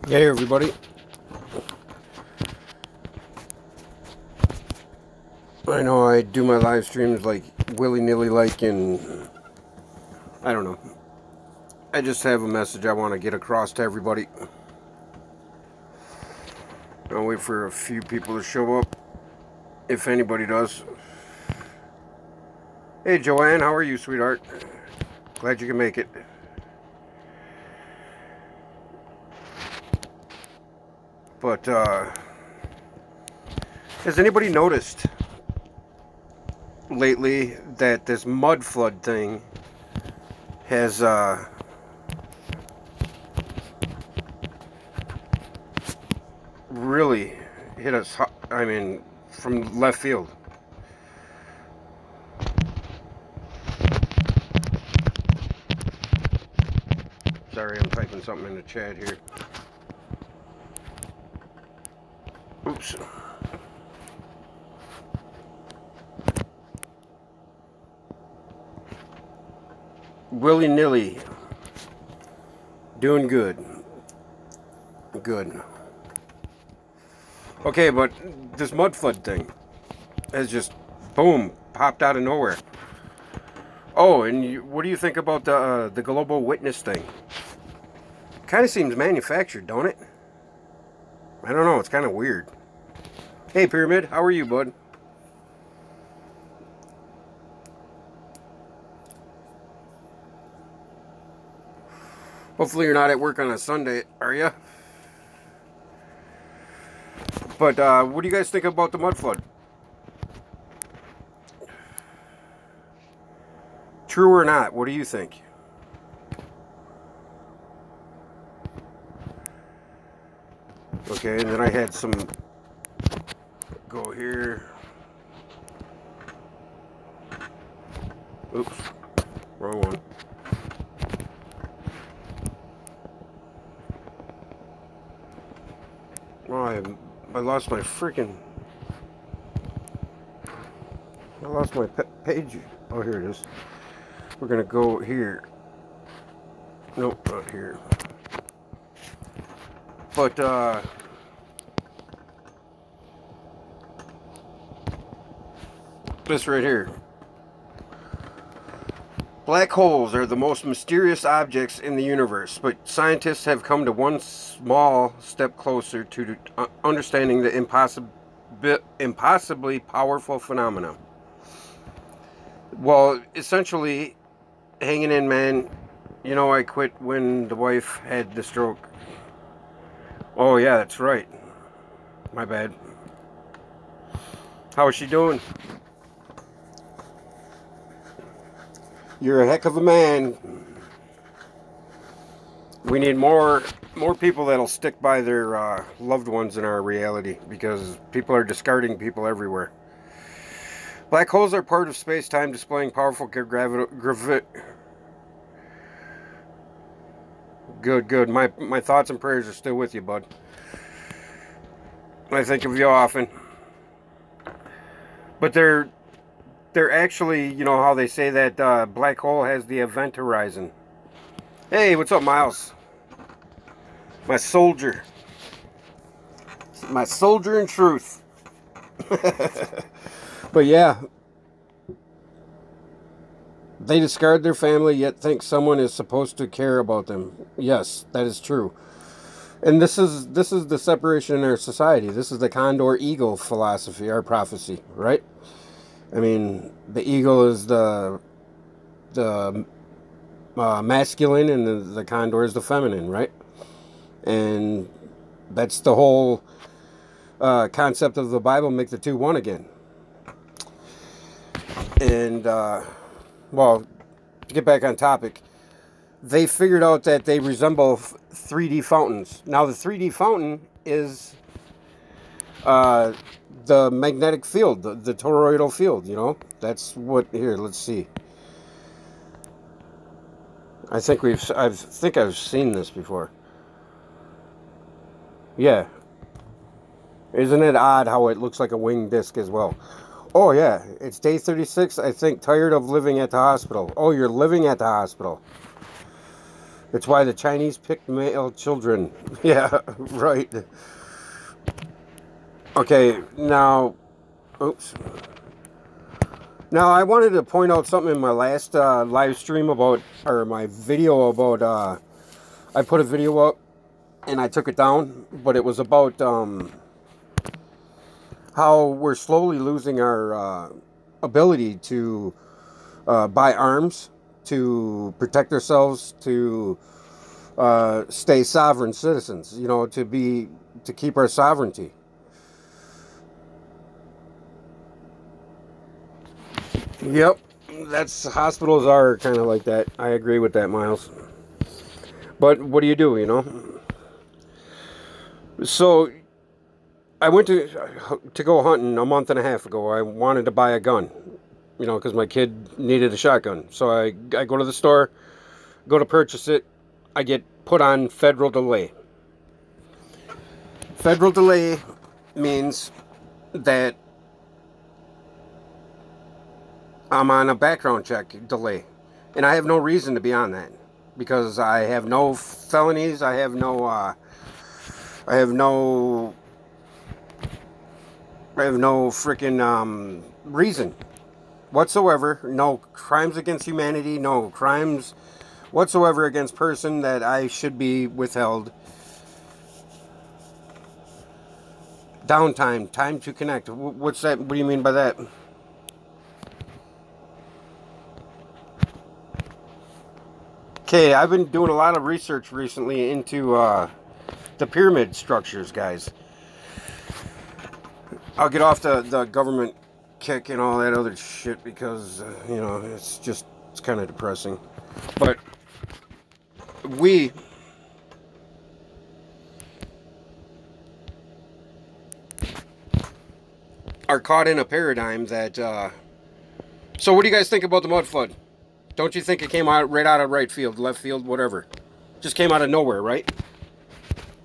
Hey everybody. I know I do my live streams like willy-nilly like, and I don't know. I just have a message I want to get across to everybody. I'll wait for a few people to show up, if anybody does. Hey Joanne, how are you, sweetheart? Glad you can make it. But has anybody noticed lately that this mud flood thing has really hit us, I mean, from left field? Sorry, I'm typing something in the chat here. Oops. Willy-nilly. Doing good. Good. Okay, but this mud flood thing has just, boom, popped out of nowhere. Oh, and what do you think about the global witness thing? Kind of seems manufactured, don't it? I don't know, it's kind of weird. Hey, Pyramid, how are you, bud? Hopefully you're not at work on a Sunday, are you? But what do you guys think about the mud flood? True or not, what do you think? Okay, and then I had some go here. Oops, wrong one. Oh, I lost my freaking... I lost my page. Oh, here it is. We're gonna go here. Nope, not here. But, this right here. Black holes are the most mysterious objects in the universe, but scientists have come to one small step closer to understanding the impossibly powerful phenomena. Well, essentially, hanging in, man. You know, I quit when the wife had the stroke. Oh, yeah, that's right. My bad. How is she doing? You're a heck of a man. We need more people that'll stick by their loved ones in our reality, because people are discarding people everywhere. Black holes are part of space-time, displaying powerful gravity. Good. My thoughts and prayers are still with you, bud. I think of you often. But they're actually, you know how they say that black hole has the event horizon. Hey, what's up, Miles? My soldier. My soldier in truth. But yeah. They discard their family, yet think someone is supposed to care about them. Yes, that is true. And this is the separation in our society. This is the condor eagle philosophy, our prophecy, right? I mean, the eagle is the masculine, and the condor is the feminine, right? And that's the whole concept of the Bible, make the two one again. And, well, to get back on topic, they figured out that they resemble 3D fountains. Now, the 3D fountain is the magnetic field, the toroidal field, you know? That's what, here, let's see. I think I've seen this before. Yeah. Isn't it odd how it looks like a winged disc as well? Oh, yeah. It's day 36. I think tired of living at the hospital. Oh, you're living at the hospital. It's why the Chinese picked male children. Yeah, right. Okay, now, oops. Now, I wanted to point out something in my last live stream about, or my video about, I put a video up and I took it down, but it was about how we're slowly losing our ability to buy arms, to protect ourselves, to stay sovereign citizens, you know, to keep our sovereignty. Yep, hospitals are kind of like that. I agree with that, Miles. But what do, you know? So I went to go hunting a month and a half ago. I wanted to buy a gun, you know, because my kid needed a shotgun. So I go to the store, go to purchase it. I get put on federal delay. Federal delay means that I'm on a background check delay. And I have no reason to be on that. Because I have no felonies. I have no freaking reason whatsoever. No crimes against humanity. No crimes whatsoever against person that I should be withheld. Downtime. Time to connect. What's that? What do you mean by that? Okay, I've been doing a lot of research recently into the pyramid structures, guys. I'll get off the government kick and all that other shit because, you know, it's kind of depressing. But we are caught in a paradigm that... So what do you guys think about the mud flood? Don't you think it came out right out of right field, left field, whatever? Just came out of nowhere, right?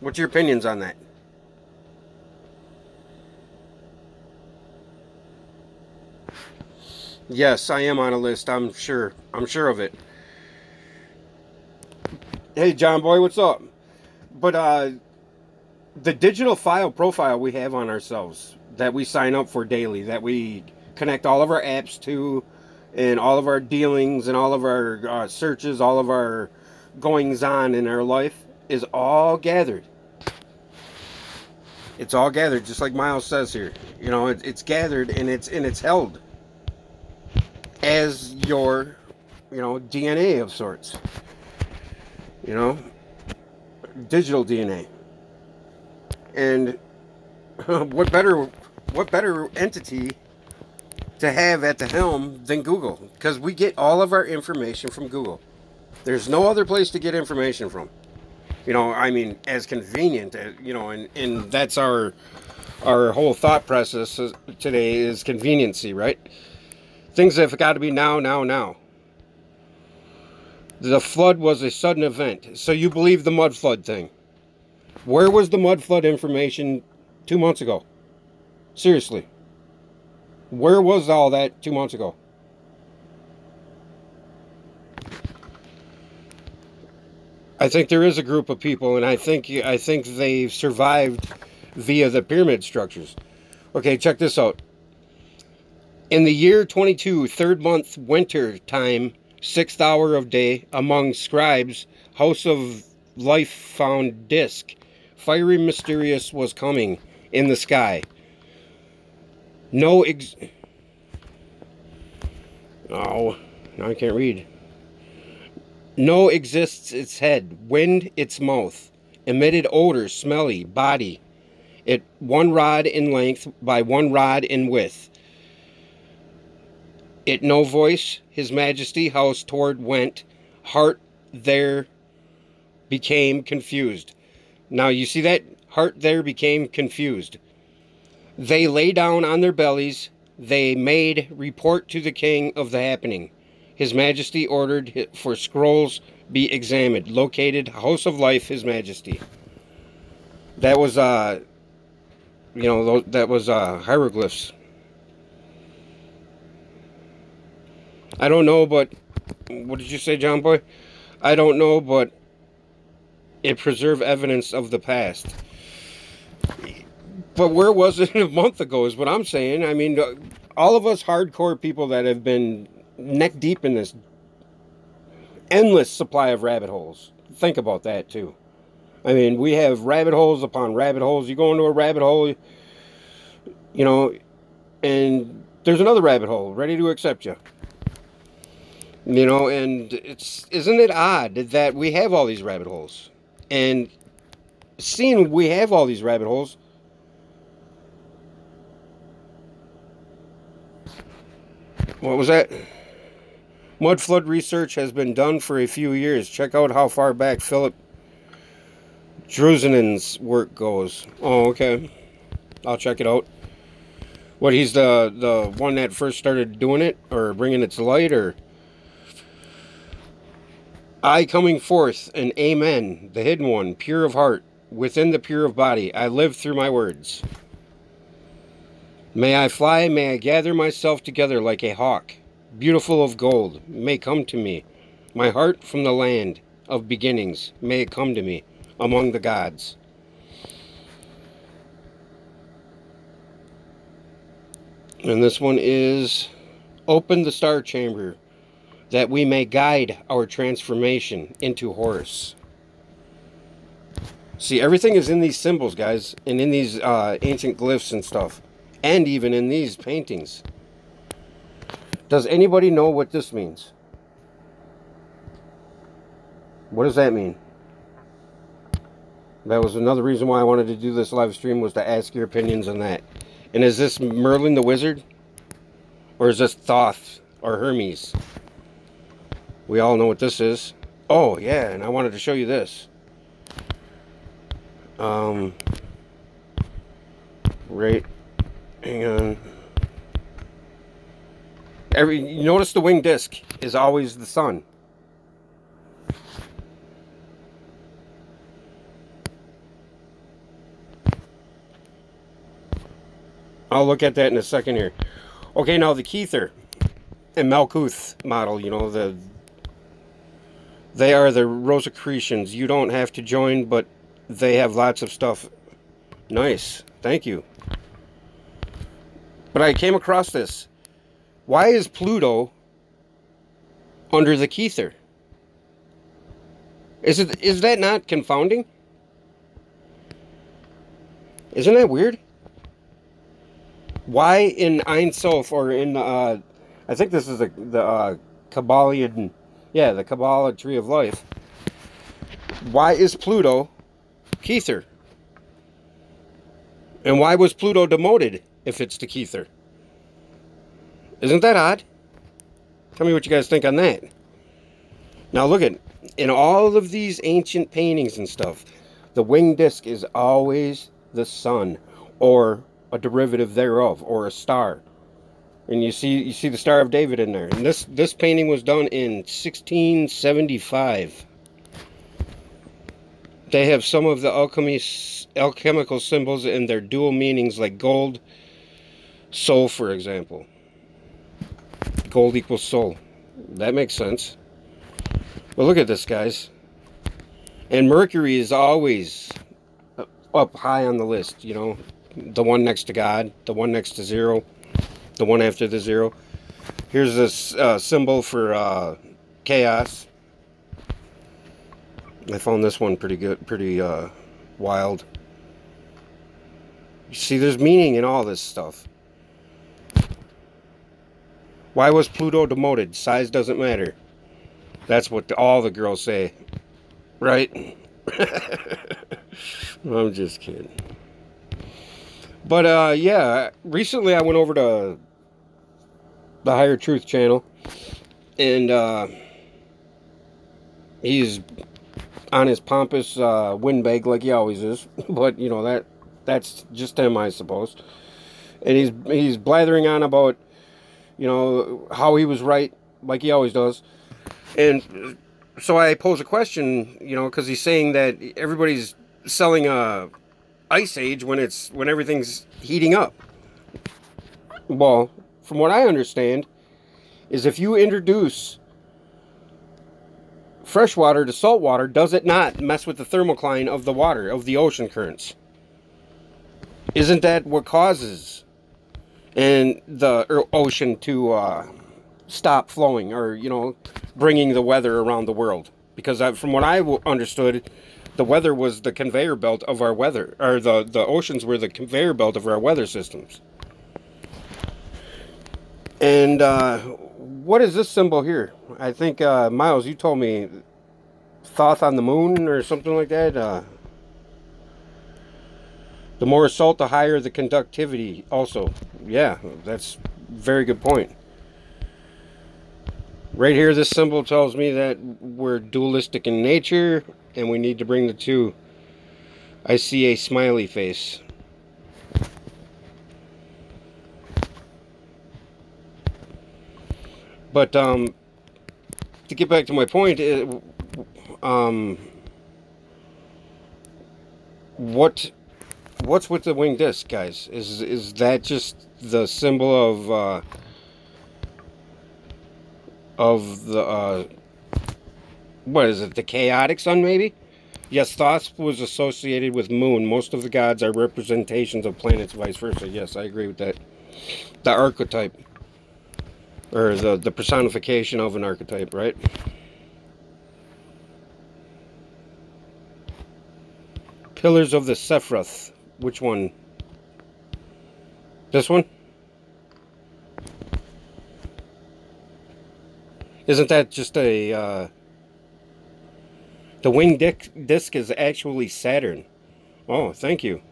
What's your opinions on that? Yes, I am on a list. I'm sure. I'm sure of it. Hey, John Boy, what's up? But the digital file profile we have on ourselves that we sign up for daily, that we connect all of our apps to, and all of our dealings and all of our searches, all of our goings on in our life is all gathered. It's all gathered, just like Miles says here. You know, it's gathered and it's held as your, you know, DNA of sorts. You know, digital DNA. And what better entity to have at the helm than Google, because we get all of our information from Google. There's no other place to get information from. You know, I mean, as convenient, you know, and that's our whole thought process today is conveniency, right? Things have got to be now. The flood was a sudden event. So you believe the mud flood thing. Where was the mud flood information 2 months ago? Seriously. Where was all that 2 months ago? I think there is a group of people, and I think they've survived via the pyramid structures. Okay, check this out. In the year 22, third month, winter time, 6th hour of day, among scribes, house of life found disk. Fiery mysterious was coming in the sky. Oh, now I can't read. No exists its head, wind its mouth, emitted odor, smelly, body. It 1 rod in length by 1 rod in width. It no voice, his majesty house toward went, heart there became confused. Now you see that? Heart there became confused. They lay down on their bellies. They made report to the king of the happening. His majesty ordered for scrolls be examined. Located house of life, his majesty. That was, you know, that was hieroglyphs. I don't know, but what did you say, John Boy? I don't know, but It preserved evidence of the past. But where was it a month ago is what I'm saying. I mean, all of us hardcore people that have been neck deep in this endless supply of rabbit holes. Think about that too. I mean, we have rabbit holes upon rabbit holes. You go into a rabbit hole, you know, and there's another rabbit hole ready to accept you. You know, and isn't it odd that we have all these rabbit holes? And seeing we have all these rabbit holes, what was that? Mud flood research has been done for a few years. Check out how far back Philip Drusenin's work goes. Oh, okay. I'll check it out. What, he's the one that first started doing it, or bringing it to light, or? I coming forth, and amen, the hidden one, pure of heart, within the pure of body, I live through my words. May I fly, may I gather myself together like a hawk, beautiful of gold, may come to me. My heart from the land of beginnings, may it come to me, among the gods. And this one is, open the star chamber, that we may guide our transformation into Horus. See, everything is in these symbols, guys, and in these ancient glyphs and stuff, and even in these paintings. Does anybody know what this means? What does that mean? That was another reason why I wanted to do this live stream, was to ask your opinions on that. And is this Merlin the Wizard? Or is this Thoth or Hermes? We all know what this is. Oh, yeah, and I wanted to show you this. Right. Hang on. You notice the winged disc is always the sun. I'll look at that in a second here. Okay, now the Kether and Malkuth model, you know, they are the Rosicrucians. You don't have to join, but they have lots of stuff. Nice. Thank you. But I came across this. Why is Pluto under the Kether? Is that not confounding? Isn't that weird? Why in Ein Sof, or in I think this is the Kabbalian, yeah, the Kabbalah Tree of Life. Why is Pluto Kether? And why was Pluto demoted if it's the Kether? Isn't that odd? Tell me what you guys think on that. Now look at, in all of these ancient paintings and stuff, the winged disc is always the sun, or a derivative thereof, or a star. And you see the Star of David in there. And this painting was done in 1675. They have some of the alchemical symbols in their dual meanings, like gold, soul, for example. Gold equals soul. That makes sense. But look at this, guys. And Mercury is always up high on the list, you know. The one next to God, the one next to zero, the one after the zero. Here's this symbol for chaos. I found this one pretty good, pretty wild. You see, there's meaning in all this stuff. Why was Pluto demoted? Size doesn't matter. That's what all the girls say. Right? I'm just kidding. But, yeah, recently I went over to the Higher Truth channel, and he's on his pompous windbag like he always is, but, you know, that's just him, I suppose. And he's blathering on about, you know, how he was right, like he always does. And so I pose a question, you know, because he's saying that everybody's selling a Ice Age when everything's heating up. Well, from what I understand, is if you introduce fresh water to salt water, does it not mess with the thermocline of the water, of the ocean currents? Isn't that what causes and the ocean to stop flowing, or, you know, bringing the weather around the world? Because from what I understood, the weather was the conveyor belt of our weather, or the oceans were the conveyor belt of our weather systems. And what is this symbol here? I think, Miles, you told me Thoth on the moon or something like that. The more salt, the higher the conductivity also. Yeah, that's a very good point. Right here, this symbol tells me that we're dualistic in nature, and we need to bring the two. I see a smiley face. But, to get back to my point, what's with the winged disc, guys? Is that just the symbol of the what is it, the chaotic sun, maybe? Yes, Thoth was associated with moon. Most of the gods are representations of planets, vice versa. Yes, I agree with that. The archetype, or the personification of an archetype, right? Pillars of the Sephiroth. Which one? This one? Isn't that just a... the winged disc is actually Saturn. Oh, thank you.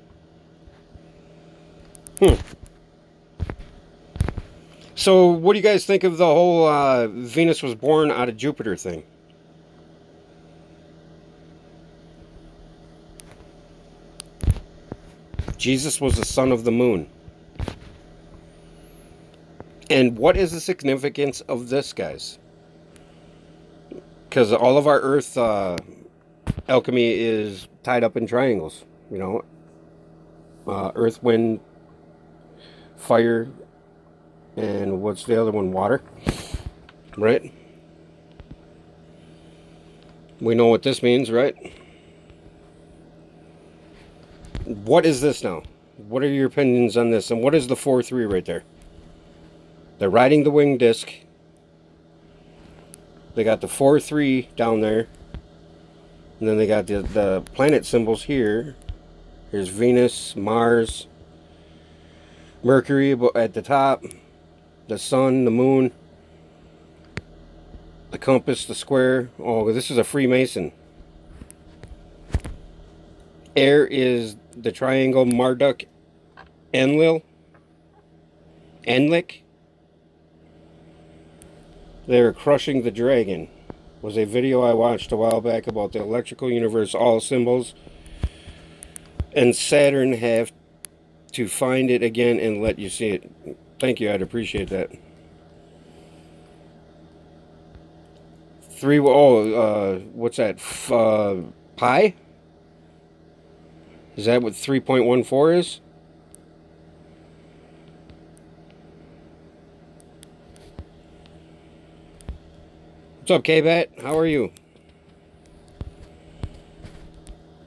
So, what do you guys think of the whole Venus was born out of Jupiter thing? Jesus was the son of the moon. And what is the significance of this, guys? Because all of our Earth alchemy is tied up in triangles. You know, Earth, wind, fire, and what's the other one? Water. Right? We know what this means, right? What is this now? What are your opinions on this? And what is the 4-3 right there? They're riding the winged disc. They got the 4-3 down there. And then they got the planet symbols here. Here's Venus, Mars, Mercury at the top, the sun, the moon, the compass, the square. Oh, this is a Freemason. Air is the triangle Marduk, Enlil, Enlik. They're crushing the dragon. Was a video I watched a while back about the electrical universe, all symbols. And Saturn have to find it again and let you see it. Thank you, I'd appreciate that. What's that? Pi? Is that what 3.14 is? What's up, K-Bat? How are you?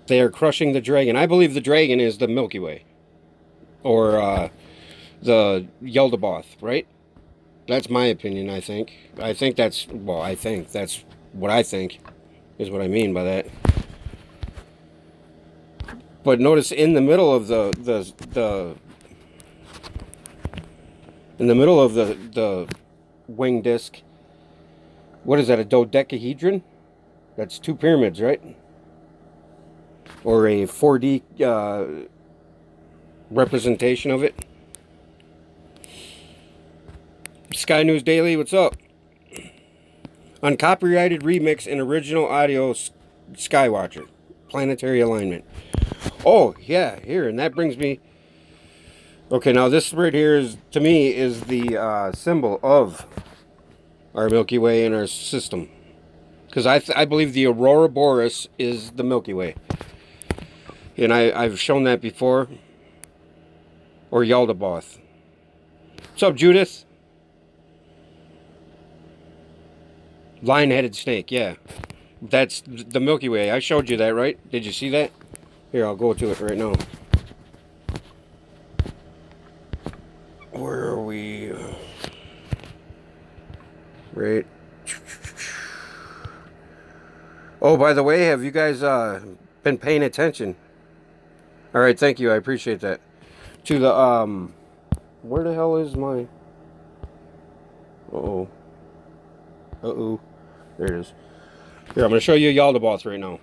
They are crushing the dragon. I believe the dragon is the Milky Way. Or the Yaldabaoth, right? That's my opinion, I think. I think that's... Well, I think that's what I think. Is what I mean by that. But notice in the middle of the winged disc, what is that, a dodecahedron? That's 2 pyramids, right? Or a 4D representation of it. Sky News Daily, what's up? Uncopyrighted remix and original audio Skywatcher. Planetary alignment. Oh, yeah, here, and that brings me... Okay, now this right here is, to me, is the symbol of our Milky Way in our system. Because I believe the Aurora Boreas is the Milky Way. And I've shown that before. Or Yaldabaoth. What's up, Judith? Lion-headed snake, yeah. That's the Milky Way. I showed you that, right? Did you see that? Here, I'll go to it right now. Where are we? Right. Oh, by the way, have you guys been paying attention? All right, thank you. I appreciate that. To the where the hell is my? Uh-oh. Uh-oh. There it is. Here, I'm going to show you Yaldabaoth right now.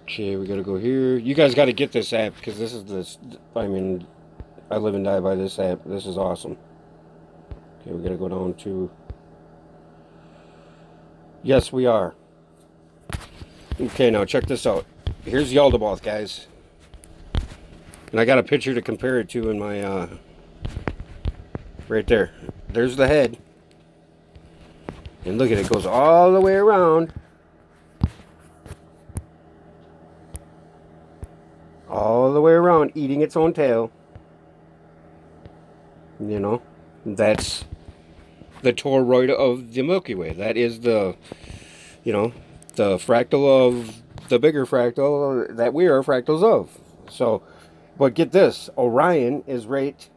Okay, we got to go here. You guys got to get this app, because this is this. I mean, I live and die by this app. This is awesome. Okay, we got to go down to... Yes, we are. Okay, now check this out. Here's Yaldabaoth, guys. And I got a picture to compare it to in my... right there. There's the head. And look at it. It goes all the way around. All the way around, eating its own tail. You know, that's the toroid of the Milky Way. That is the, you know, the fractal of the bigger fractal that we are fractals of. So, but get this, Orion is right...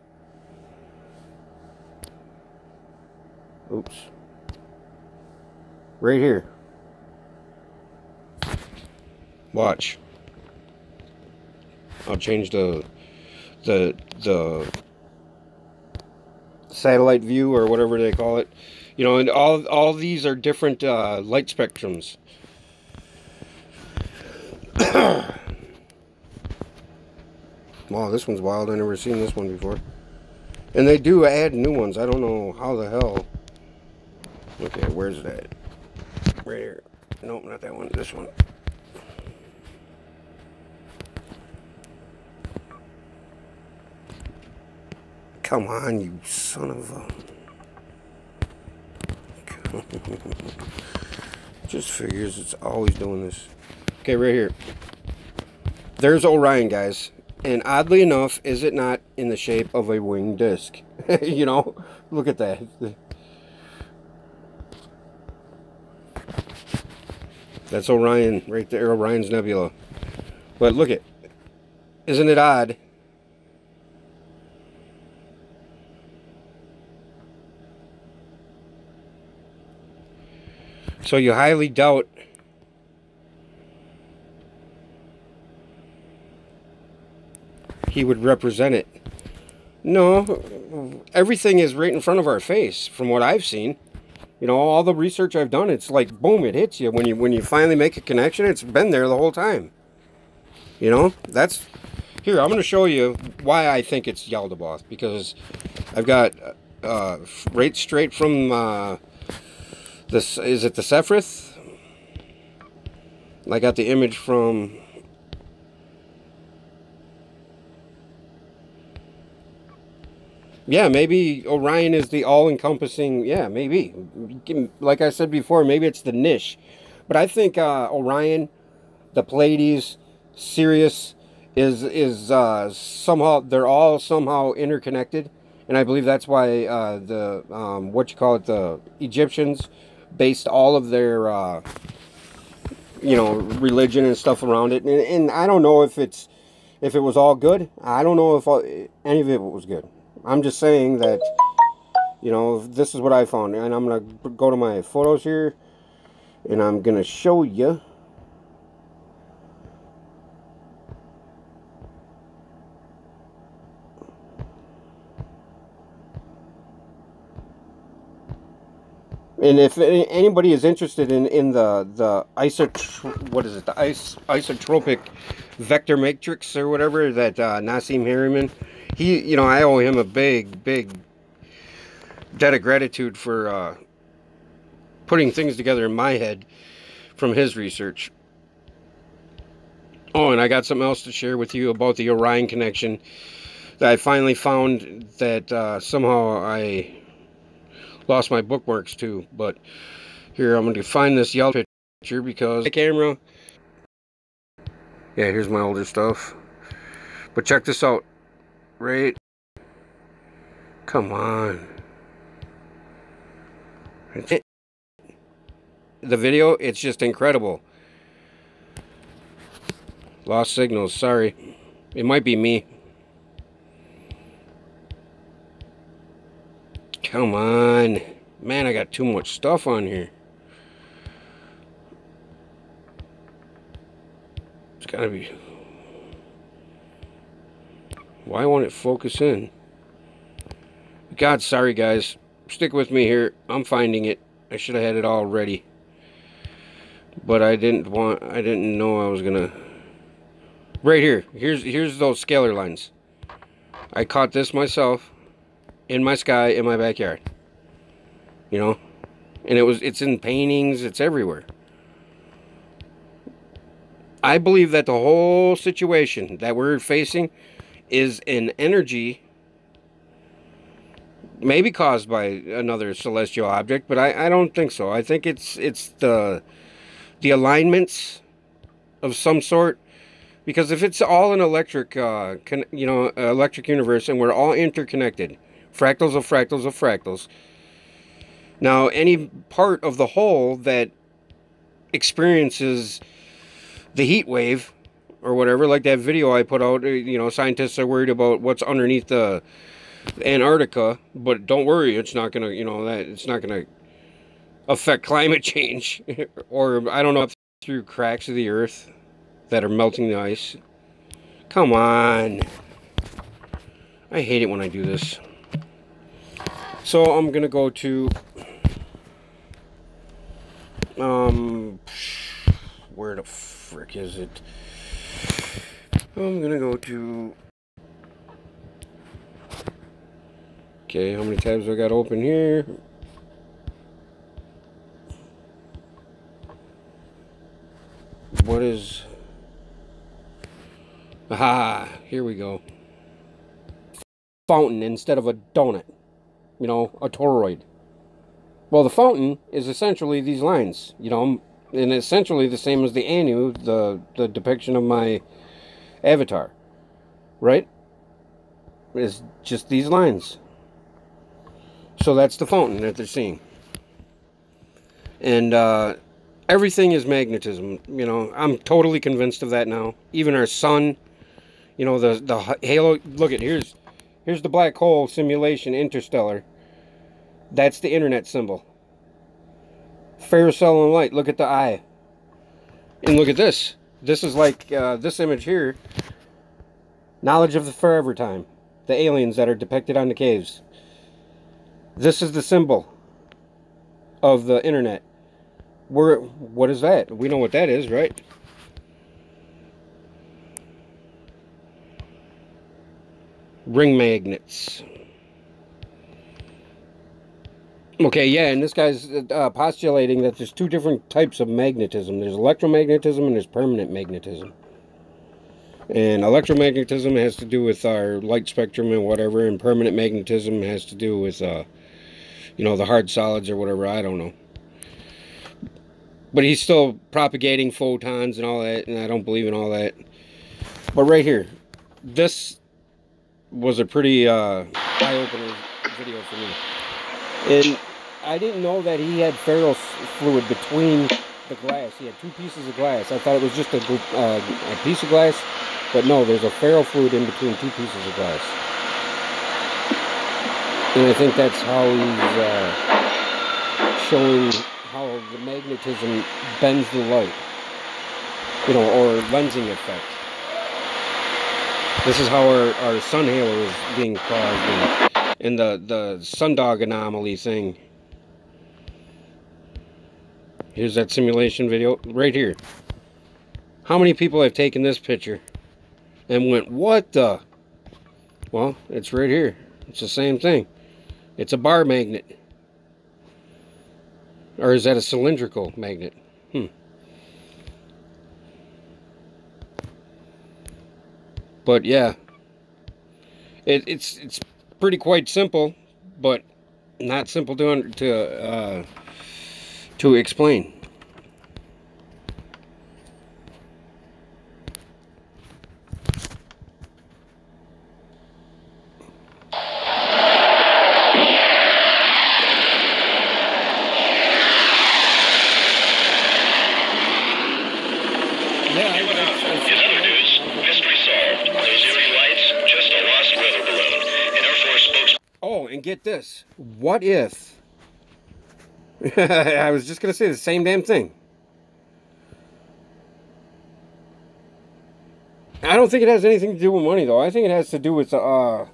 Oops. Right here. Watch. I'll change the satellite view or whatever they call it. You know, and all these are different light spectrums. Wow, this one's wild. I've never seen this one before. And they do add new ones. I don't know how the hell. Okay, where's that? Right here. Nope, not that one. This one. Come on, you son of a... Just figures it's always doing this. Okay, right here. There's Orion, guys. And oddly enough, is it not in the shape of a winged disc? You know? Look at that. That's Orion right there, Orion's Nebula. But look it. Isn't it odd? So you highly doubt he would represent it. No, everything is right in front of our face from what I've seen. You know, all the research I've done, it's like boom, it hits you when you finally make a connection. It's been there the whole time. You know, that's here. I'm going to show you why I think it's Yaldabaoth, because I've got right straight from this. Is it the Sephiroth? I got the image from. Yeah, maybe Orion is the all-encompassing... Yeah, maybe. Like I said before, maybe it's the niche. But I think Orion, the Pleiades, Sirius is somehow... They're all somehow interconnected. And I believe that's why the Egyptians based all of their, you know, religion and stuff around it. And I don't know if it was all good. I don't know if any of it was good. I'm just saying that, you know, this is what I found. And I'm going to go to my photos here. And I'm going to show you. And if anybody is interested in the isotropic vector matrix or whatever that Nassim Harriman, you know, I owe him a big debt of gratitude for putting things together in my head from his research. Oh, and I got something else to share with you about the Orion Connection that I finally found that somehow I lost my bookmarks too. But here, I'm going to find this yellow picture because the camera. Yeah, here's my older stuff. But check this out. Right. Come on. The video, it's just incredible. Lost signals, sorry. It might be me. Come on. Man, I got too much stuff on here. It's gotta be... Why won't it focus in? God, sorry guys. Stick with me here. I'm finding it. I should have had it all ready. But I didn't know I was gonna... Right here. Here's those scalar lines. I caught this myself in my sky in my backyard. You know? And it's in paintings, it's everywhere. I believe that the whole situation that we're facing is an energy maybe caused by another celestial object, but I don't think so. I think it's the alignments of some sort, because if it's all an electric electric universe and we're all interconnected, fractals of fractals of fractals, now any part of the whole that experiences the heat wave or whatever, like that video I put out, you know, scientists are worried about what's underneath the Antarctica, but don't worry, it's not gonna, you know, that it's not gonna affect climate change or I don't know, through cracks of the earth that are melting the ice. Come on, I hate it when I do this. So I'm gonna go to where the frick is it? I'm gonna go to... Okay, how many tabs I got open here? What is... Aha, here we go. Fountain instead of a donut. You know, a toroid. Well, the fountain is essentially these lines, you know, and essentially the same as the Anu, the depiction of my avatar, right? It's just these lines. So that's the fountain that they're seeing. And everything is magnetism, you know. I'm totally convinced of that now. Even our sun, you know, the halo. Look at, here's the black hole simulation, interstellar. That's the internet symbol. Ferrocell and light. Look at the eye. And look at this. This is like this image here. Knowledge of the forever time. The aliens that are depicted on the caves. This is the symbol of the internet. What is that? We know what that is, right? Ring magnets. Okay, yeah, and this guy's postulating that there's two different types of magnetism. There's electromagnetism and there's permanent magnetism. And electromagnetism has to do with our light spectrum and whatever, and permanent magnetism has to do with, you know, the hard solids or whatever, I don't know. But he's still propagating photons and all that, and I don't believe in all that. But right here, this was a pretty eye-opener video for me. And I didn't know that he had ferrous fluid between the glass. He had two pieces of glass. I thought it was just a piece of glass, but no, there's a ferrous fluid in between two pieces of glass. And I think that's how he's showing how the magnetism bends the light, you know, or lensing effect. This is how our sun halo is being caused, and the sundog anomaly thing. Here's that simulation video right here. How many people have taken this picture and went, what the? Well, it's right here. It's the same thing. It's a bar magnet. Or is that a cylindrical magnet? But yeah, it's pretty quite simple, but not simple to explain. and get this. What if... I was just going to say the same damn thing. I don't think it has anything to do with money, though. I think it has to do with the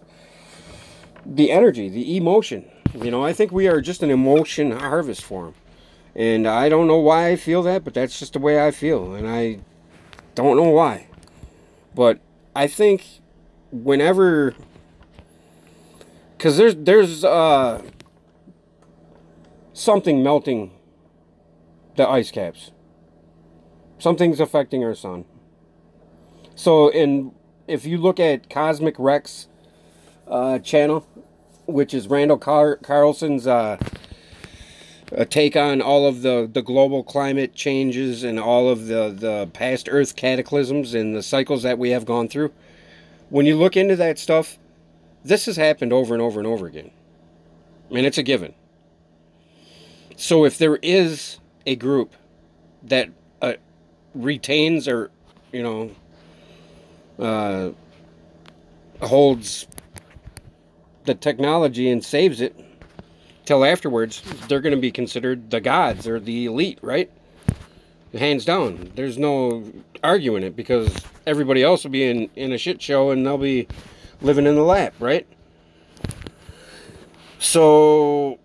energy, the emotion. You know, I think we are just an emotion harvest form. And I don't know why I feel that, but that's just the way I feel. And I don't know why. But I think whenever... Because there's something melting the ice caps. Something's affecting our sun. So, if you look at Cosmic Rex channel, which is Randall Carlson's a take on all of the global climate changes and all of the past Earth cataclysms and the cycles that we have gone through. When you look into that stuff, this has happened over and over and over again. I mean, it's a given. So if there is a group that retains or, you know, holds the technology and saves it till afterwards, they're going to be considered the gods or the elite, right? Hands down. There's no arguing it, because everybody else will be in a shit show and they'll be living in the lap, right? So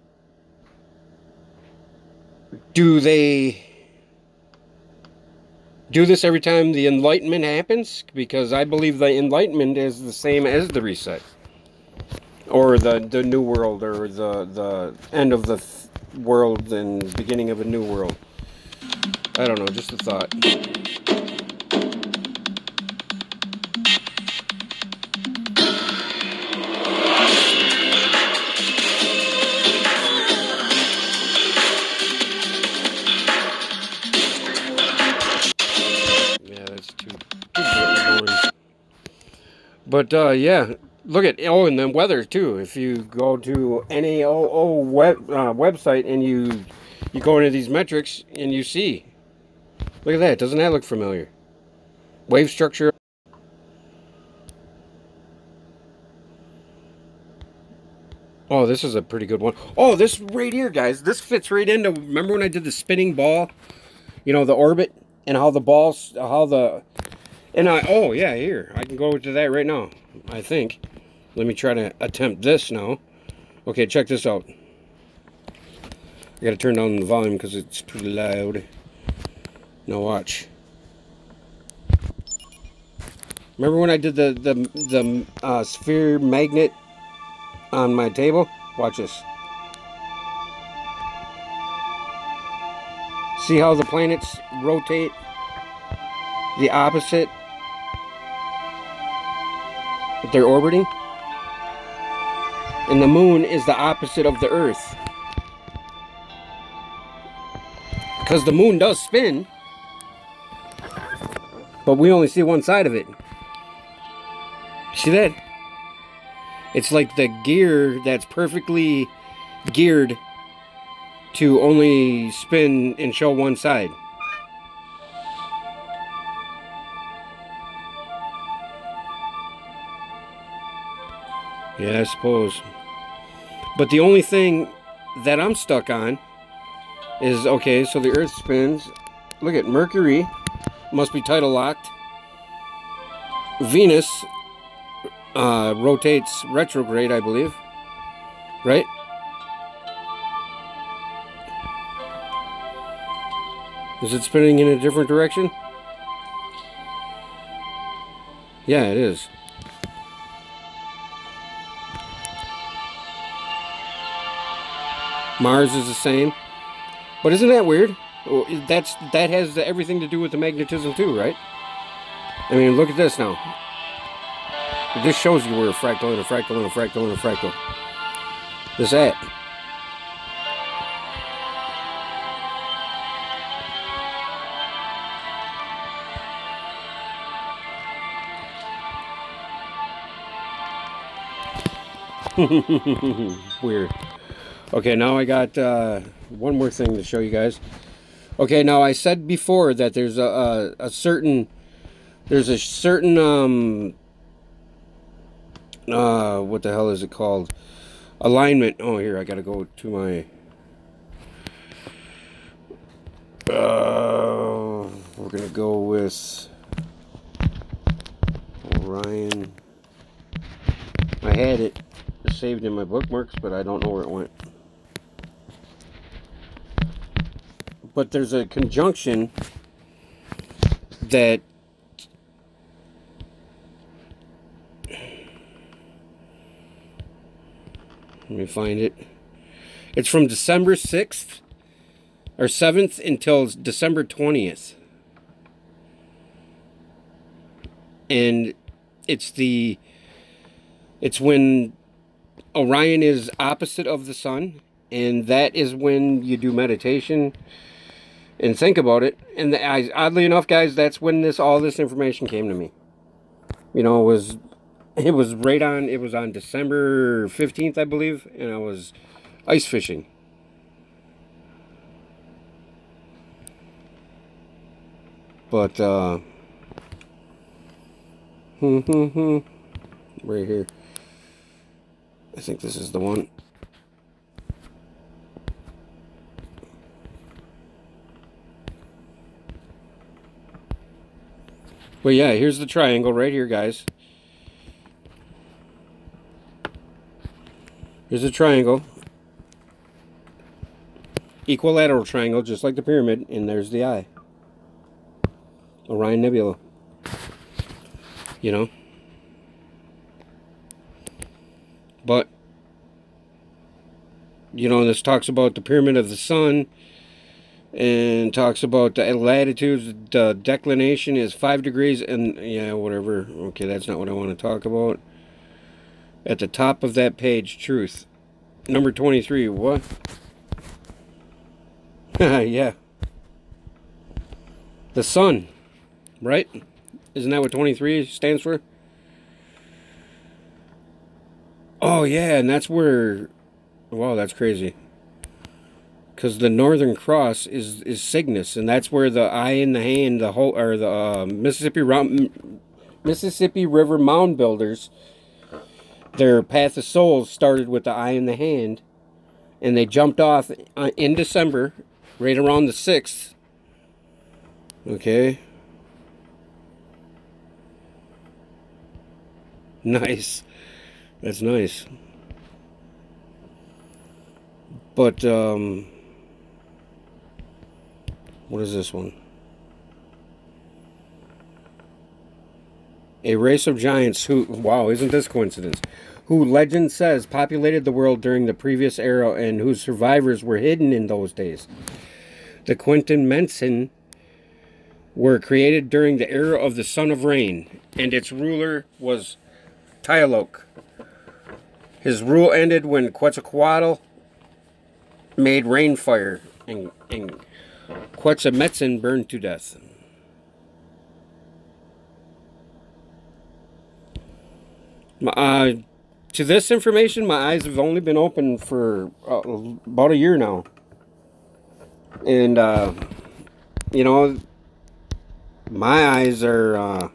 do they do this every time the Enlightenment happens? Because I believe the Enlightenment is the same as the reset. Or the new world, or the end of the world and beginning of a new world. I don't know, just a thought. But, yeah, look at, and then weather, too. If you go to NAOO website and you go into these metrics and you see. Look at that. Doesn't that look familiar? Wave structure. Oh, this is a pretty good one. Oh, this right here, guys. This fits right into, remember when I did the spinning ball? You know, the orbit and how the balls, oh, yeah, here. I can go to that right now, I think. Let me try to attempt this now. Okay, check this out. I gotta turn down the volume because it's pretty loud. Now watch. Remember when I did the sphere magnet on my table? Watch this. See how the planets rotate the opposite? They're orbiting. And the moon is the opposite of the Earth. Because the moon does spin. But we only see one side of it. See that? It's like the gear that's perfectly geared to only spin and show one side. Yeah, I suppose. But the only thing that I'm stuck on is, okay, so the Earth spins. Look at Mercury. Must be tidal locked. Venus rotates retrograde, I believe. Right? Is it spinning in a different direction? Yeah, it is. Mars is the same. But isn't that weird? That has everything to do with the magnetism too, right? I mean, look at this now. This shows you where a fractal and a fractal and a fractal and a fractal. This at. Weird. Okay, now I got one more thing to show you guys. Okay, now I said before that there's a certain what the hell is it called? Alignment. Oh, here, I gotta go to my... we're gonna go with Orion. I had it saved in my bookmarks, but I don't know where it went. But there's a conjunction that let me find it. It's from December 6th or 7th until December 20th. And it's when Orion is opposite of the sun, and that is when you do meditation and think about it. And oddly enough, guys, that's when all this information came to me. You know, it was on December 15th, I believe, and I was ice fishing. But right here. I think this is the one. Well, yeah, here's the triangle right here, guys. Here's a triangle. Equilateral triangle, just like the pyramid, and there's the eye. Orion Nebula. You know? But, you know, this talks about the pyramid of the sun, and talks about the latitudes. The declination is 5 degrees, and yeah, whatever. Okay, that's not what I want to talk about. At the top of that page, truth. Number 23, what? Yeah. The sun, right? Isn't that what 23 stands for? Oh, yeah, and that's where... Wow, that's crazy. Because the Northern Cross is Cygnus, and that's where the eye in the hand, the whole, or the Mississippi River mound builders, their path of souls started with the eye in the hand, and they jumped off in December, right around the 6th. Okay. Nice. That's nice. But, what is this one? A race of giants who, wow, isn't this coincidence? Who legend says populated the world during the previous era and whose survivors were hidden in those days. The Quentin Mensen were created during the era of the Son of Rain, and its ruler was Tyaloc. His rule ended when Quetzalcoatl made rain fire, and Quetzalmetzen burned to death. To this information, my eyes have only been open for about a year now. And, you know, my eyes are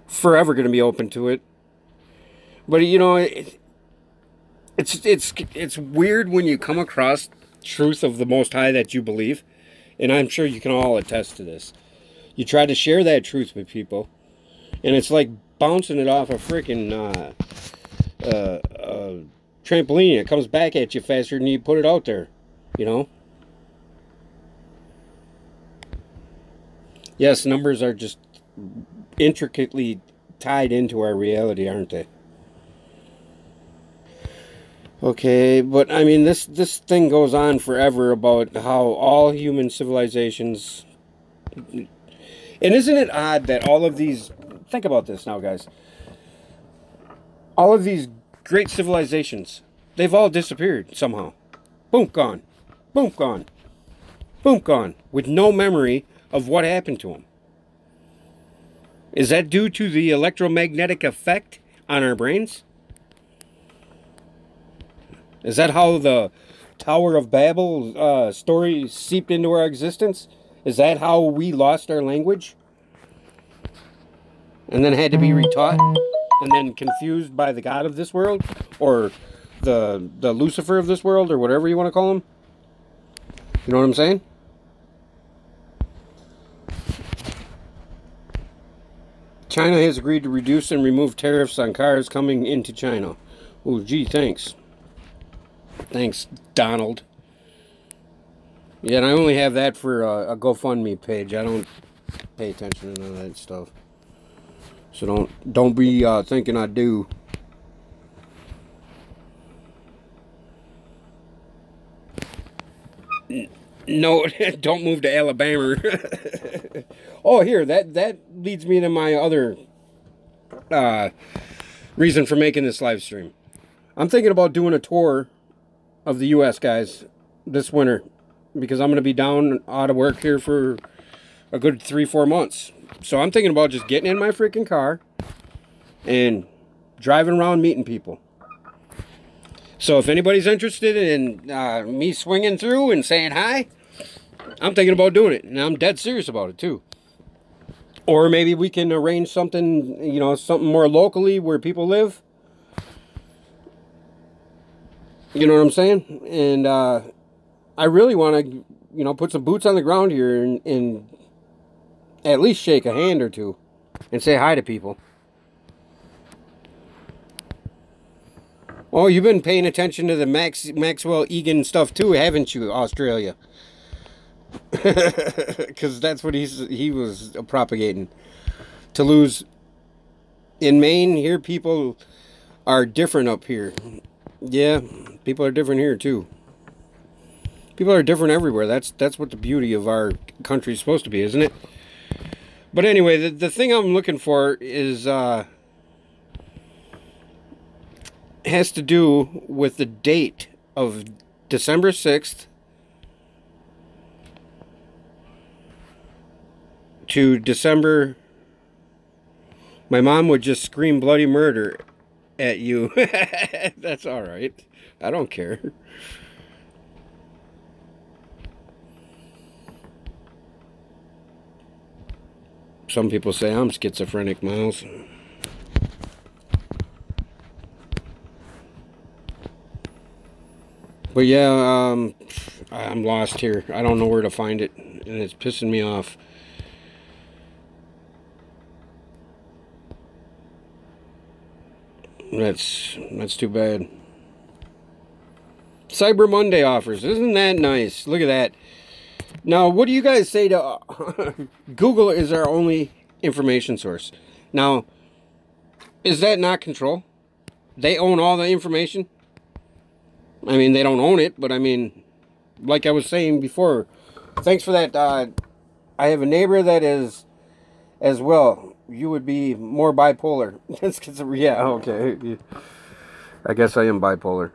forever going to be open to it. But, you know, it's weird when you come across truth of the Most High that you believe. And I'm sure you can all attest to this. You try to share that truth with people, and it's like bouncing it off a freaking trampoline. It comes back at you faster than you put it out there, you know? Yes, numbers are just intricately tied into our reality, aren't they? Okay, but I mean, this thing goes on forever about how all human civilizations... And isn't it odd that all of these... Think about this now, guys. All of these great civilizations, they've all disappeared somehow. Boom, gone. Boom, gone. Boom, gone. With no memory of what happened to them. Is that due to the electromagnetic effect on our brains? Is that how the Tower of Babel story seeped into our existence? Is that how we lost our language? And then had to be retaught? And then confused by the God of this world? Or the Lucifer of this world, or whatever you want to call him. You know what I'm saying? China has agreed to reduce and remove tariffs on cars coming into China. Oh, gee, thanks. Thanks, Donald. Yeah, and I only have that for a GoFundMe page. I don't pay attention to none of that stuff. So don't be thinking I do. No, don't move to Alabama. Oh, here, that leads me to my other reason for making this live stream. I'm thinking about doing a tour of the U.S., guys, this winter, because I'm going to be down out of work here for a good 3-4 months. So I'm thinking about just getting in my freaking car and driving around meeting people. So if anybody's interested in me swinging through and saying hi, I'm thinking about doing it. And I'm dead serious about it, too. Or maybe we can arrange something, you know, something more locally where people live. You know what I'm saying? And I really want to, you know, put some boots on the ground here and at least shake a hand or two and say hi to people. Oh, you've been paying attention to the Maxwell Egan stuff too, haven't you, Australia? Because that's what he was propagating. To lose in Maine, here people are different up here. Yeah, people are different here too. People are different everywhere. That's what the beauty of our country is supposed to be, isn't it? But anyway, the thing I'm looking for is has to do with the date of December 6th to December. My mom would just scream bloody murder at you. That's all right. I don't care. Some people say I'm schizophrenic, Miles. But yeah, I'm lost here. I don't know where to find it, and it's pissing me off. That's too bad. Cyber Monday offers. Isn't that nice? Look at that. Now, what do you guys say to... Google is our only information source. Now, is that not control? They own all the information? I mean, they don't own it, but I mean, like I was saying before, thanks for that. I have a neighbor that is as well. You would be more bipolar. Yeah, okay. I guess I am bipolar.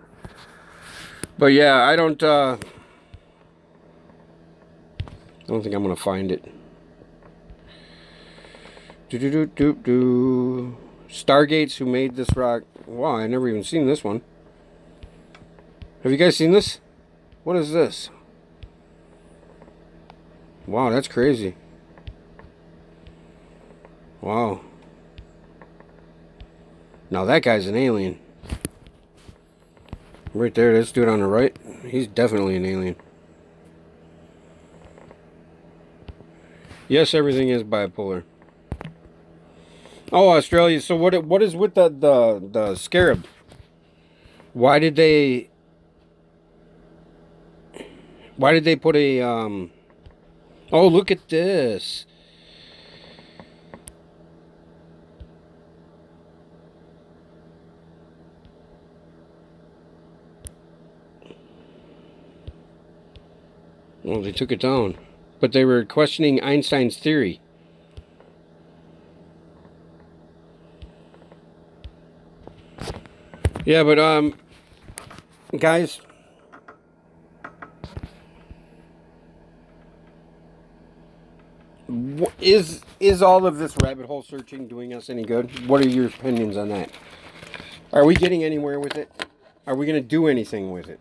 But yeah, I don't think I'm going to find it. Stargates who made this rock. Wow, I never even seen this one. Have you guys seen this? What is this? Wow, that's crazy. Wow. Now that guy's an alien. Right there, this dude on the right. He's definitely an alien. Yes, everything is bipolar. Oh, Australia. So what is with the scarab? Why did they put a oh, look at this. Well, they took it down. But they were questioning Einstein's theory. Yeah, but guys, is all of this rabbit hole searching doing us any good? What are your opinions on that? Are we getting anywhere with it? Are we going to do anything with it?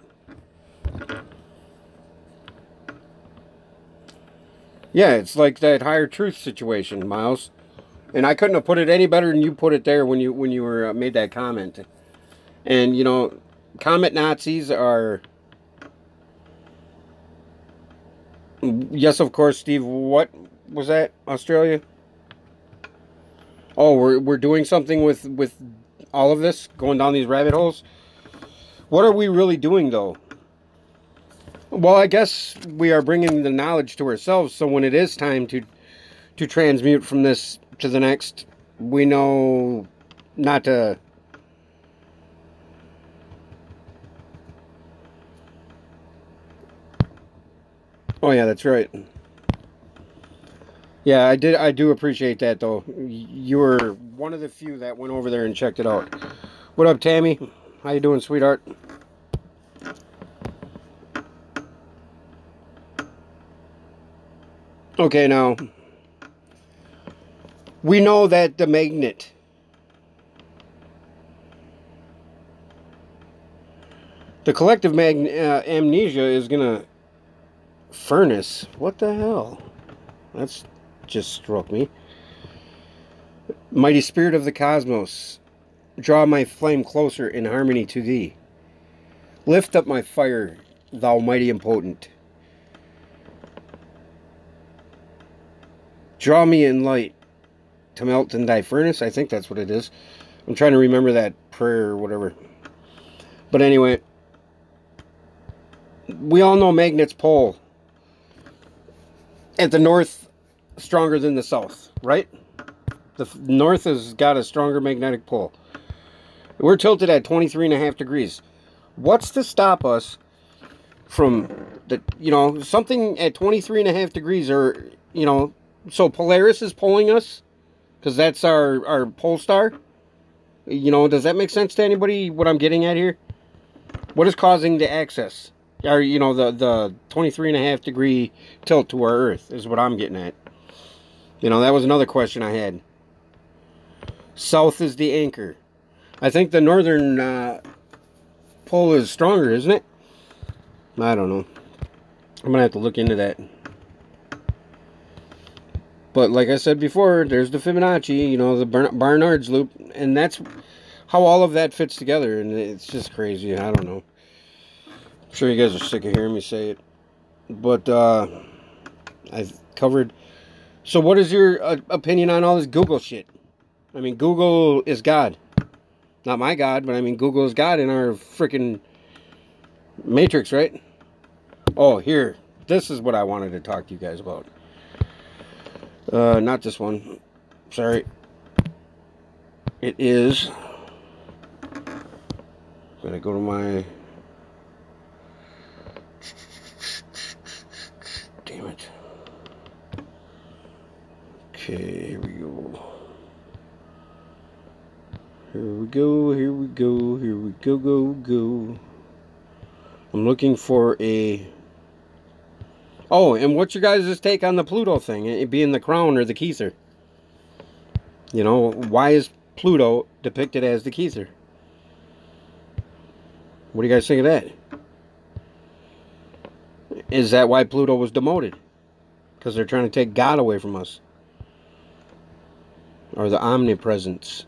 Yeah, it's like that higher truth situation, Miles. And I couldn't have put it any better than you put it there when you were made that comment. And you know, comet Nazis are... Yes, of course, Steve. What was that? Australia? Oh, we're doing something with all of this, going down these rabbit holes. What are we really doing, though? Well, I guess we are bringing the knowledge to ourselves, so when it is time to transmute from this to the next, we know not to... Oh, yeah, that's right. Yeah, I do appreciate that, though. You were one of the few that went over there and checked it out. What up, Tammy? How you doing, sweetheart? Okay, now, we know that the magnet, the collective amnesia is gonna furnace. What the hell? That's just struck me. Mighty spirit of the cosmos, draw my flame closer in harmony to thee. Lift up my fire, thou mighty and potent. Draw me in light to melt in thy furnace. I think that's what it is. I'm trying to remember that prayer or whatever. But anyway, we all know magnets pull at the north stronger than the south, right? The north has got a stronger magnetic pull. We're tilted at 23.5 degrees. What's to stop us from, something at 23.5 degrees, or, so Polaris is pulling us, because that's our pole star. Does that make sense to anybody, what I'm getting at here? What is causing the axis? Or, the 23.5 degree tilt to our Earth is what I'm getting at. That was another question I had. South is the anchor. I think the northern pole is stronger, isn't it? I don't know. I'm going to have to look into that. But like I said before, there's the Fibonacci, the Barnard's loop, and that's how all of that fits together, and it's just crazy. I don't know. I'm sure you guys are sick of hearing me say it. But I've covered... So what is your opinion on all this Google shit? I mean, Google is God. Not my God, but I mean, Google is God in our freaking matrix, right? Oh, here. This is what I wanted to talk to you guys about. Not this one. Sorry. It is... Gotta go to my... Damn it. Okay, here we go. Here we go, here we go, here we go. I'm looking for a... Oh, and what's your guys' take on the Pluto thing? It being the crown or the Keither? Why is Pluto depicted as the Keither? What do you guys think of that? Is that why Pluto was demoted? Because they're trying to take God away from us. Or the omnipresence.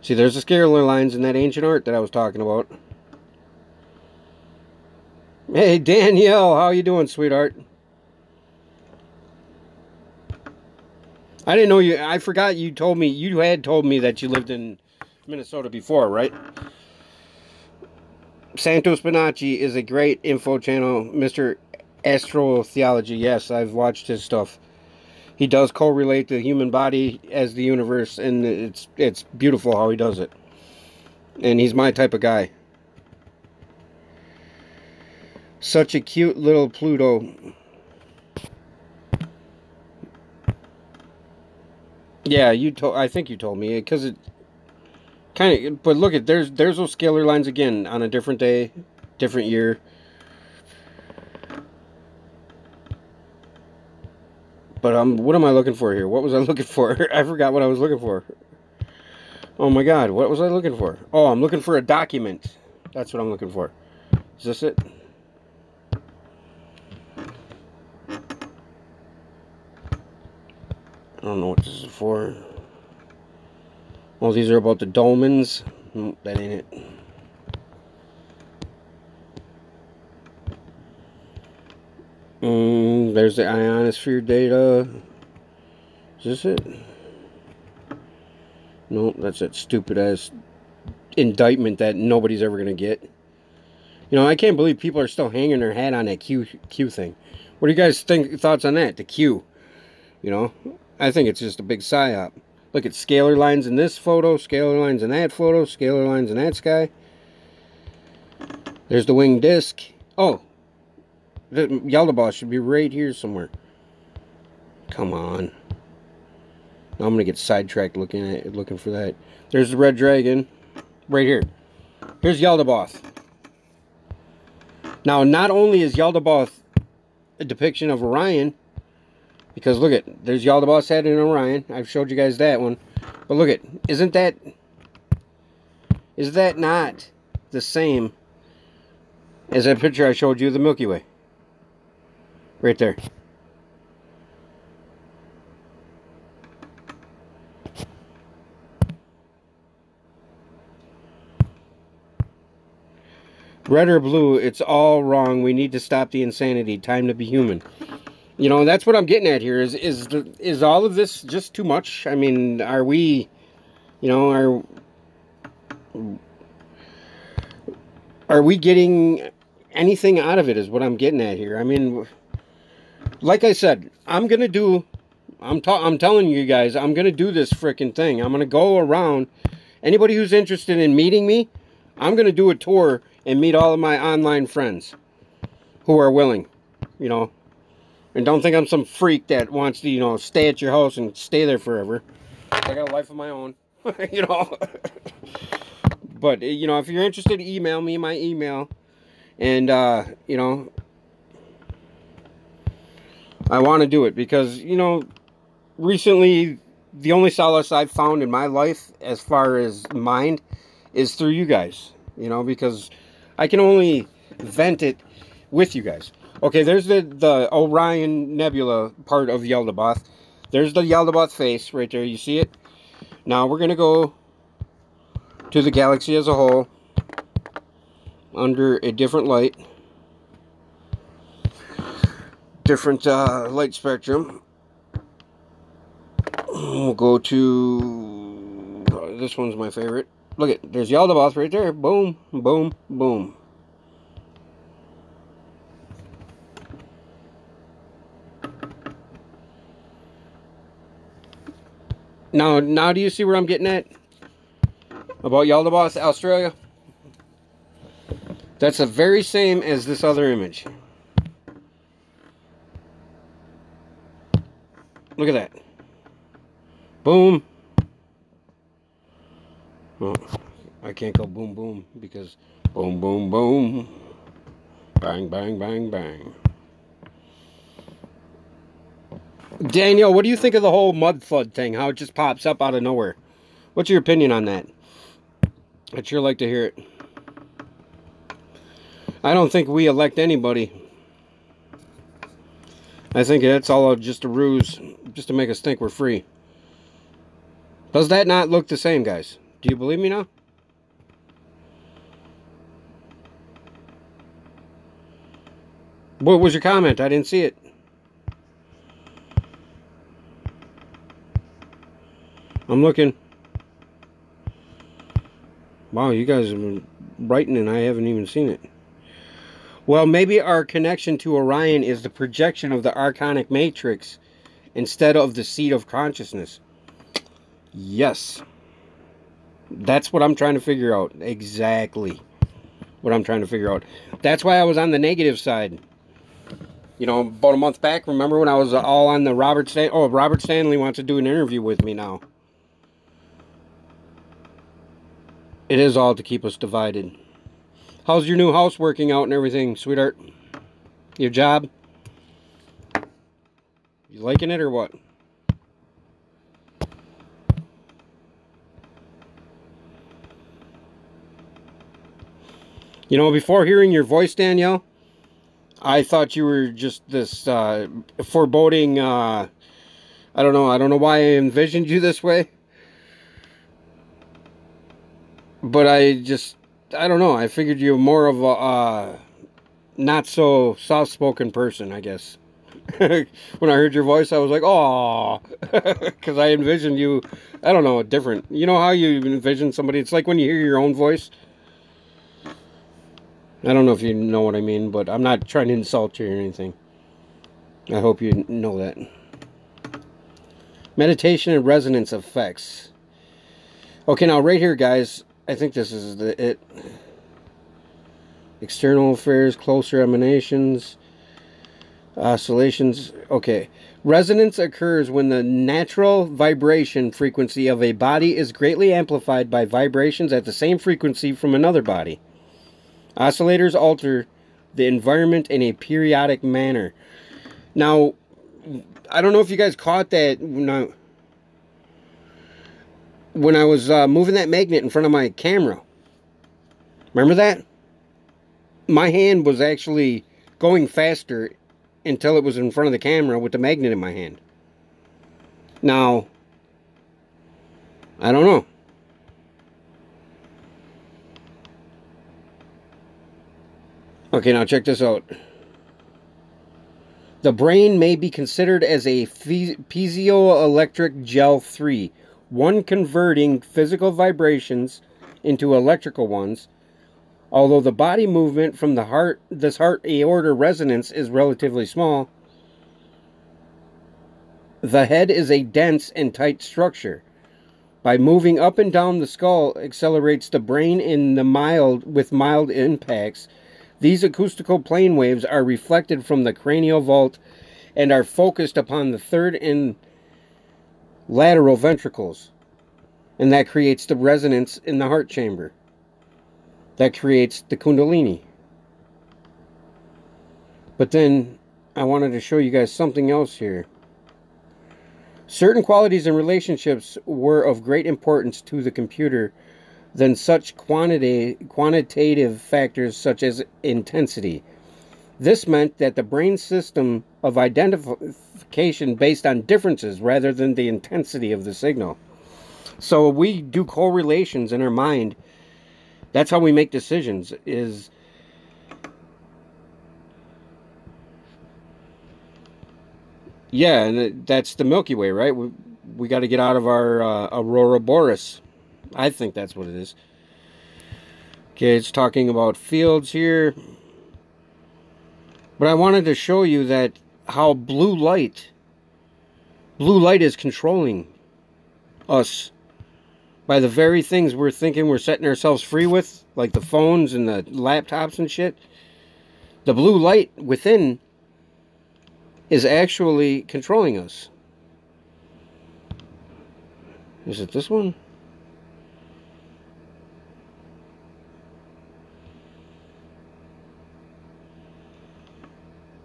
See, there's the scalar lines in that ancient art that I was talking about. Hey, Danielle, how you doing, sweetheart? I didn't know you... I forgot you told me... You had told me that you lived in Minnesota before, right? Santos Bonacci is a great info channel. Mr. Astrotheology. Yes, I've watched his stuff. He does correlate the human body as the universe, and it's beautiful how he does it. And he's my type of guy. Such a cute little Pluto. Yeah, I think you told me, because it kind of... But look, there's those scalar lines again on a different day, different year. But what am I looking for here? What was I looking for? I forgot what I was looking for. Oh my God, what was I looking for? Oh, I'm looking for a document. That's what I'm looking for. Is this it? I don't know what this is for. Well, these are about the dolmens. Nope, that ain't it. There's the ionosphere data. Is this it? No, that's that stupid ass indictment that nobody's ever gonna get. You know, I can't believe people are still hanging their hat on that Q thing. What do you guys think? Thoughts on that? The Q. You know, I think it's just a big psyop. Look at scalar lines in this photo, scalar lines in that photo, scalar lines in that sky. There's the winged disc. Oh, the Yaldabaoth should be right here somewhere. Come on. Now I'm gonna get sidetracked looking for that. There's the red dragon, right here. Here's Yaldabaoth. Now, not only is Yaldabaoth a depiction of Orion, because look at, there's Yaldabaoth's head in Orion. I've showed you guys that one. But look at, is that not the same as that picture I showed you of the Milky Way? Right there. Red or blue, it's all wrong. We need to stop the insanity. Time to be human. You know, that's what I'm getting at here. Is all of this just too much? I mean, are we, you know, are we getting anything out of it is what I'm getting at here. I mean, like I said, I'm telling you guys, I'm going to do this freaking thing. I'm going to go around. Anybody who's interested in meeting me, I'm going to do a tour and meet all of my online friends who are willing, you know. And don't think I'm some freak that wants to, you know, stay at your house and stay there forever. I got a life of my own, you know. But, you know, if you're interested, email me my email. And, you know, I want to do it because, you know, recently the only solace I've found in my life as far as mind is through you guys, you know, because I can only vent it with you guys. Okay, there's the Orion Nebula part of Yaldabaoth. There's the Yaldabaoth face right there. You see it? Now we're going to go to the galaxy as a whole under a different light. Different light spectrum. We'll go to... this one's my favorite. Look at, there's Yaldabaoth right there. Boom, boom, boom. Now do you see where I'm getting at? About Yaldabaoth, Australia? That's the very same as this other image. Look at that. Boom. Well, I can't go boom, boom, because boom, boom, boom. Bang, bang, bang, bang. Daniel, what do you think of the whole mud flood thing? How it just pops up out of nowhere? What's your opinion on that? I'd sure like to hear it. I don't think we elect anybody. I think that's all just a ruse, just to make us think we're free. Does that not look the same, guys? Do you believe me now? What was your comment? I didn't see it. I'm looking. Wow, you guys have been writing and I haven't even seen it. Well, maybe our connection to Orion is the projection of the archonic matrix instead of the seat of consciousness. Yes. That's what I'm trying to figure out. Exactly what I'm trying to figure out. That's why I was on the negative side. You know, about a month back, remember when I was all on the Robert Stanley? Oh, Robert Stanley wants to do an interview with me now. It is all to keep us divided. How's your new house working out and everything, sweetheart? Your job? You liking it or what? You know, before hearing your voice, Danielle, I thought you were just this foreboding, I don't know why I envisioned you this way. But I don't know, I figured you were more of not so soft-spoken person, I guess. When I heard your voice, I was like, oh, because I envisioned you, I don't know, different. You know how you envision somebody? It's like when you hear your own voice. I don't know if you know what I mean, but I'm not trying to insult you or anything. I hope you know that. Meditation and resonance effects. Okay, now right here, guys, I think this is it. External affairs, closer emanations, oscillations. Okay. Resonance occurs when the natural vibration frequency of a body is greatly amplified by vibrations at the same frequency from another body. Oscillators alter the environment in a periodic manner. Now, I don't know if you guys caught that when I was moving that magnet in front of my camera. Remember that? My hand was actually going faster until it was in front of the camera with the magnet in my hand. Now, I don't know. Okay, now check this out. The brain may be considered as a piezoelectric gel 3, one converting physical vibrations into electrical ones. Although the body movement from the heart, this heart aorta resonance is relatively small, the head is a dense and tight structure. By moving up and down the skull accelerates the brain in the with mild impacts. These acoustical plane waves are reflected from the cranial vault and are focused upon the third and lateral ventricles. And that creates the resonance in the heart chamber. That creates the Kundalini. But then I wanted to show you guys something else here. Certain qualities and relationships were of great importance to the computer than such quantitative factors such as intensity. This meant that the brain system of identification based on differences rather than the intensity of the signal. So we do correlations in our mind. That's how we make decisions, is yeah, and that's the Milky Way, right? We got to get out of our Aurora Boreas. I think that's what it is. Okay, it's talking about fields here. But I wanted to show you that how blue light is controlling us by the very things we're thinking we're setting ourselves free with, like the phones and the laptops and shit. The blue light within is actually controlling us. Is it this one?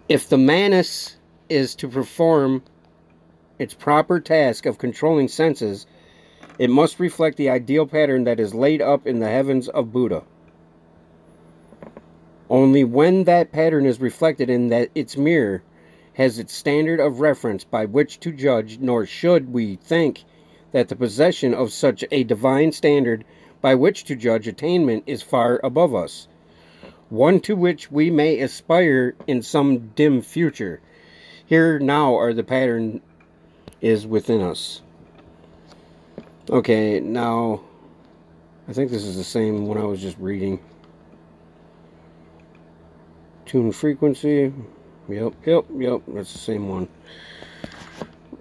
If the Manas is to perform its proper task of controlling senses, it must reflect the ideal pattern that is laid up in the heavens of Buddha. Only when that pattern is reflected in its mirror has its standard of reference by which to judge, nor should we think that the possession of such a divine standard by which to judge attainment is far above us, one to which we may aspire in some dim future. Here now are the pattern is within us. Okay, now I think this is the same one I was just reading. Tune frequency. Yep, that's the same one.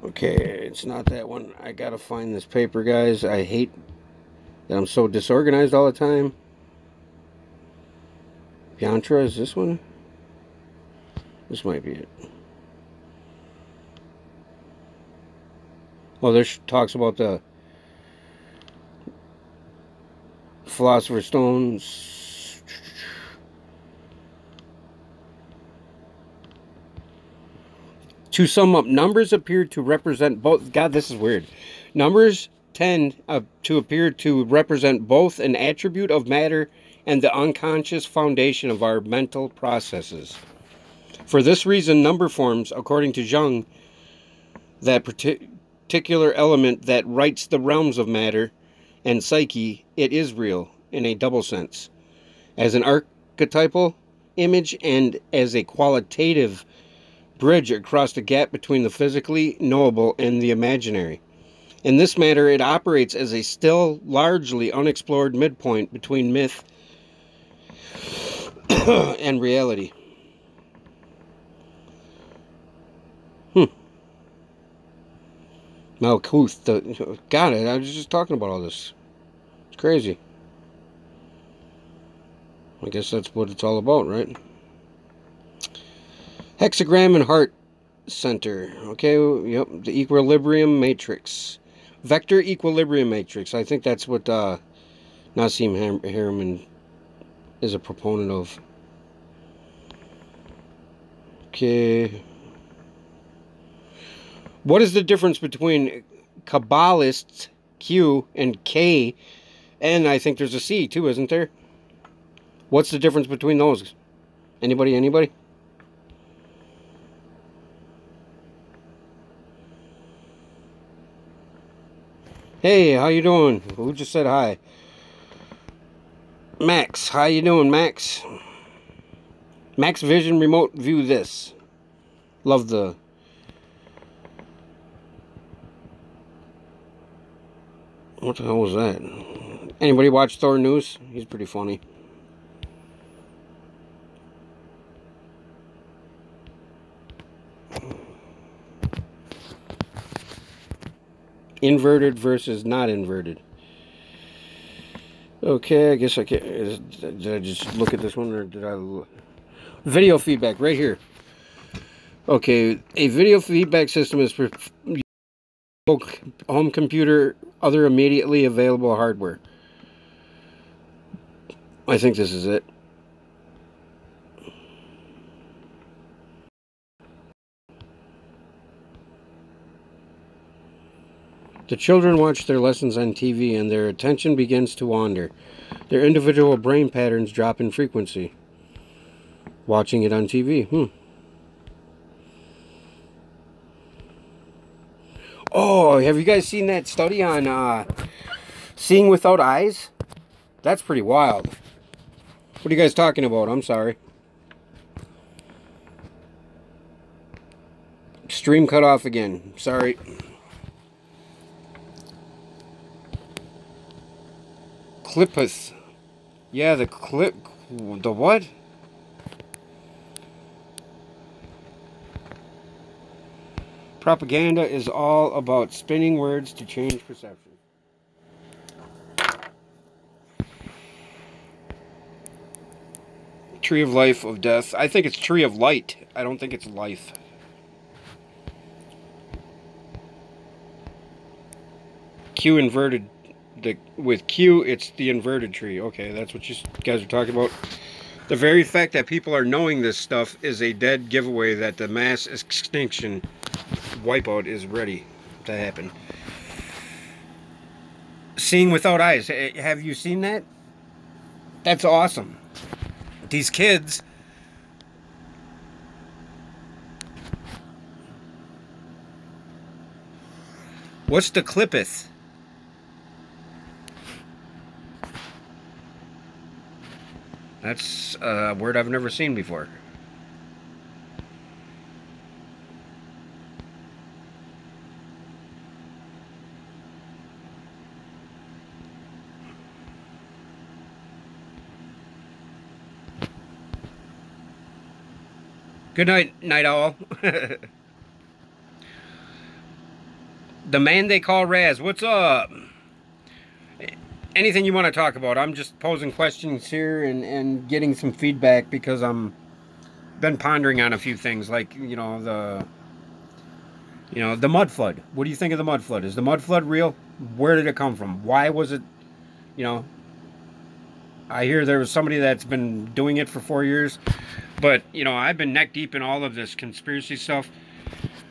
Okay, it's not that one. I gotta find this paper, guys. I hate that I'm so disorganized all the time. Yantra, is this one? This might be it. Well, this talks about the Philosopher's Stones. To sum up, numbers appear to represent both. God, this is weird. Numbers tend to appear to represent both an attribute of matter and the unconscious foundation of our mental processes. For this reason, number forms, according to Jung, that particular element that writes the realms of matter and psyche. It is real in a double sense. As an archetypal image and as a qualitative bridge across the gap between the physically knowable and the imaginary. In this matter, it operates as a still largely unexplored midpoint between myth and reality. Malkuth, got it. I was just talking about all this. It's crazy. I guess that's what it's all about, right? Hexagram and heart center. Okay, yep. The equilibrium matrix. Vector equilibrium matrix. I think that's what Nassim Haramein is a proponent of. Okay. What is the difference between Kabbalists Q and K? And I think there's a C too, isn't there? What's the difference between those? Anybody? Hey, how you doing? Who just said hi? Max, how you doing, Max? Max Vision Remote View this. Love the... What the hell was that? Anybody watch Thor News? He's pretty funny. Inverted versus not inverted. Okay, I guess I can't. Did I just look at this one, or did I? Video feedback right here. Okay, a video feedback system is for home computer, other immediately available hardware. I think this is it. The children watch their lessons on TV and their attention begins to wander. Their individual brain patterns drop in frequency. Watching it on TV. Oh, have you guys seen that study on seeing without eyes? That's pretty wild. What are you guys talking about? I'm sorry. Stream cut off again. Sorry. Clippus. Yeah, the what? Propaganda is all about spinning words to change perception. Tree of life, of death. I think it's tree of light. I don't think it's life. Q inverted. With Q, it's the inverted tree. Okay, that's what you guys are talking about. The very fact that people are knowing this stuff is a dead giveaway that the mass extinction wipeout is ready to happen. Seeing without eyes. Have you seen that? That's awesome. These kids... What's the clippeth? That's a word I've never seen before. Good night, Night Owl. The man they call Raz. What's up? Anything you want to talk about? I'm just posing questions here and getting some feedback because I'm been pondering on a few things, like the mud flood. What do you think of the mud flood? Is the mud flood real? Where did it come from? Why was it? I hear there was somebody that's been doing it for 4 years, but I've been neck deep in all of this conspiracy stuff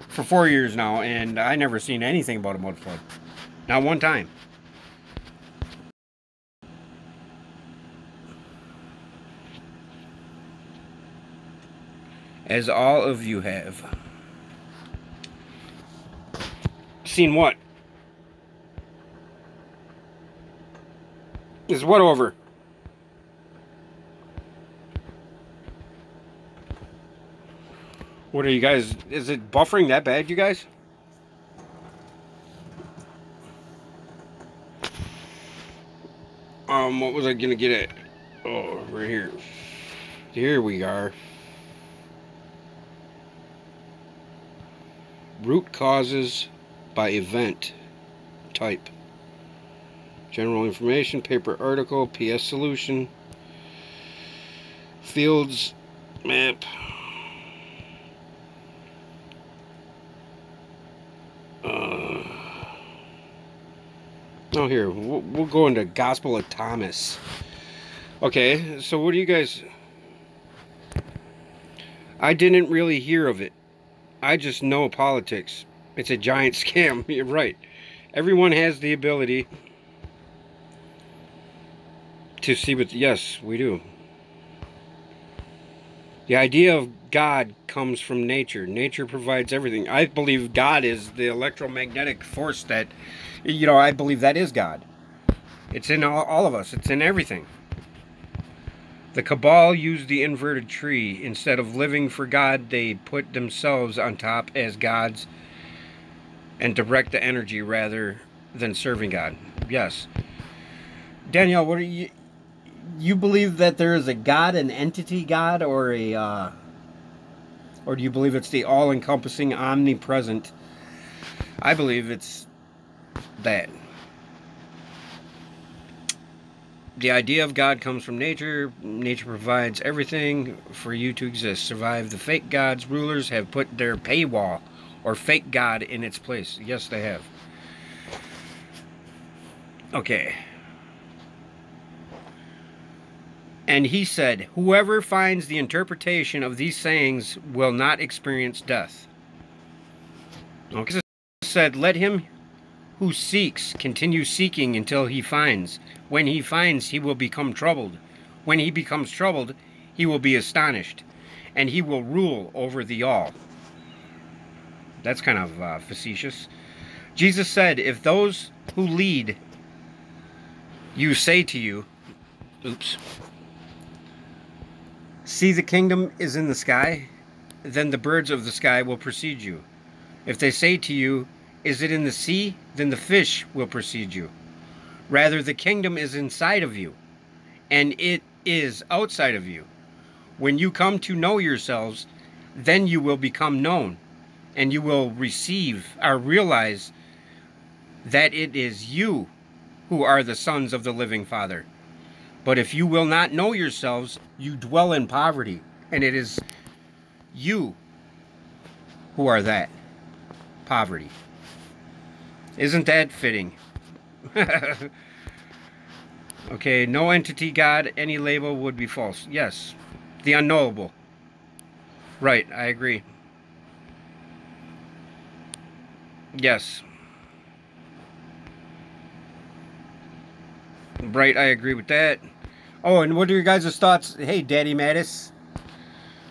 for 4 years now, and I never seen anything about a mud flood. Not one time. As all of you have. Seen what? Is what over? What are you guys, is it buffering that bad, you guys? What was I gonna get at? Oh, right here. Here we are. Root causes by event type. General information, paper article, PS solution, fields, map. Oh, here, we'll go into Gospel of Thomas. Okay, so what do you guys... I didn't really hear of it. I just know politics. It's a giant scam. You're right. Everyone has the ability to see what... Yes, we do. The idea of God comes from nature. Nature provides everything. I believe God is the electromagnetic force that... You know, I believe that is God. It's in all of us. It's in everything. The Cabal used the inverted tree. Instead of living for God, they put themselves on top as gods and direct the energy rather than serving God. Yes. Danielle, what are you... You believe that there is a God, an entity God, or a... or do you believe it's the all-encompassing, omnipresent? I believe it's that. The idea of God comes from nature. Nature provides everything for you to exist. Survive. The fake gods, rulers have put their paywall or fake God in its place. Yes, they have. Okay. And he said, whoever finds the interpretation of these sayings will not experience death. Okay. He said, let him who seeks continue seeking until he finds. When he finds, he will become troubled. When he becomes troubled, he will be astonished, and he will rule over the all. That's kind of facetious. Jesus said, if those who lead you say to you, oops, see, the kingdom is in the sky, then the birds of the sky will precede you. If they say to you, is it in the sea? Then the fish will precede you. Rather, the kingdom is inside of you, and it is outside of you. When you come to know yourselves, then you will become known, and you will receive or realize that it is you who are the sons of the living Father. But if you will not know yourselves, you dwell in poverty, and it is you who are that poverty. Isn't that fitting? Okay, no entity God, any label would be false. Yes, the unknowable. Right, I agree. Yes. Right, I agree with that. Oh, and what are your guys' thoughts? Hey, Daddy Mattis.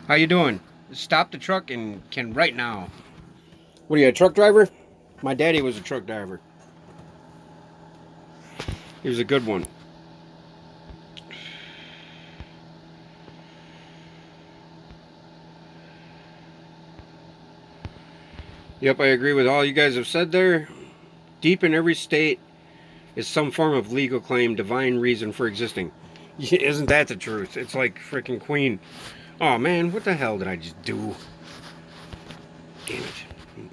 How you doing? Stop the truck and can right now. What are you, a truck driver? My daddy was a truck driver. He was a good one. Yep, I agree with all you guys have said there. Deep in every state is some form of legal claim, divine reason for existing. Isn't that the truth? It's like freaking Queen. Oh man, what the hell did I just do? Damn it.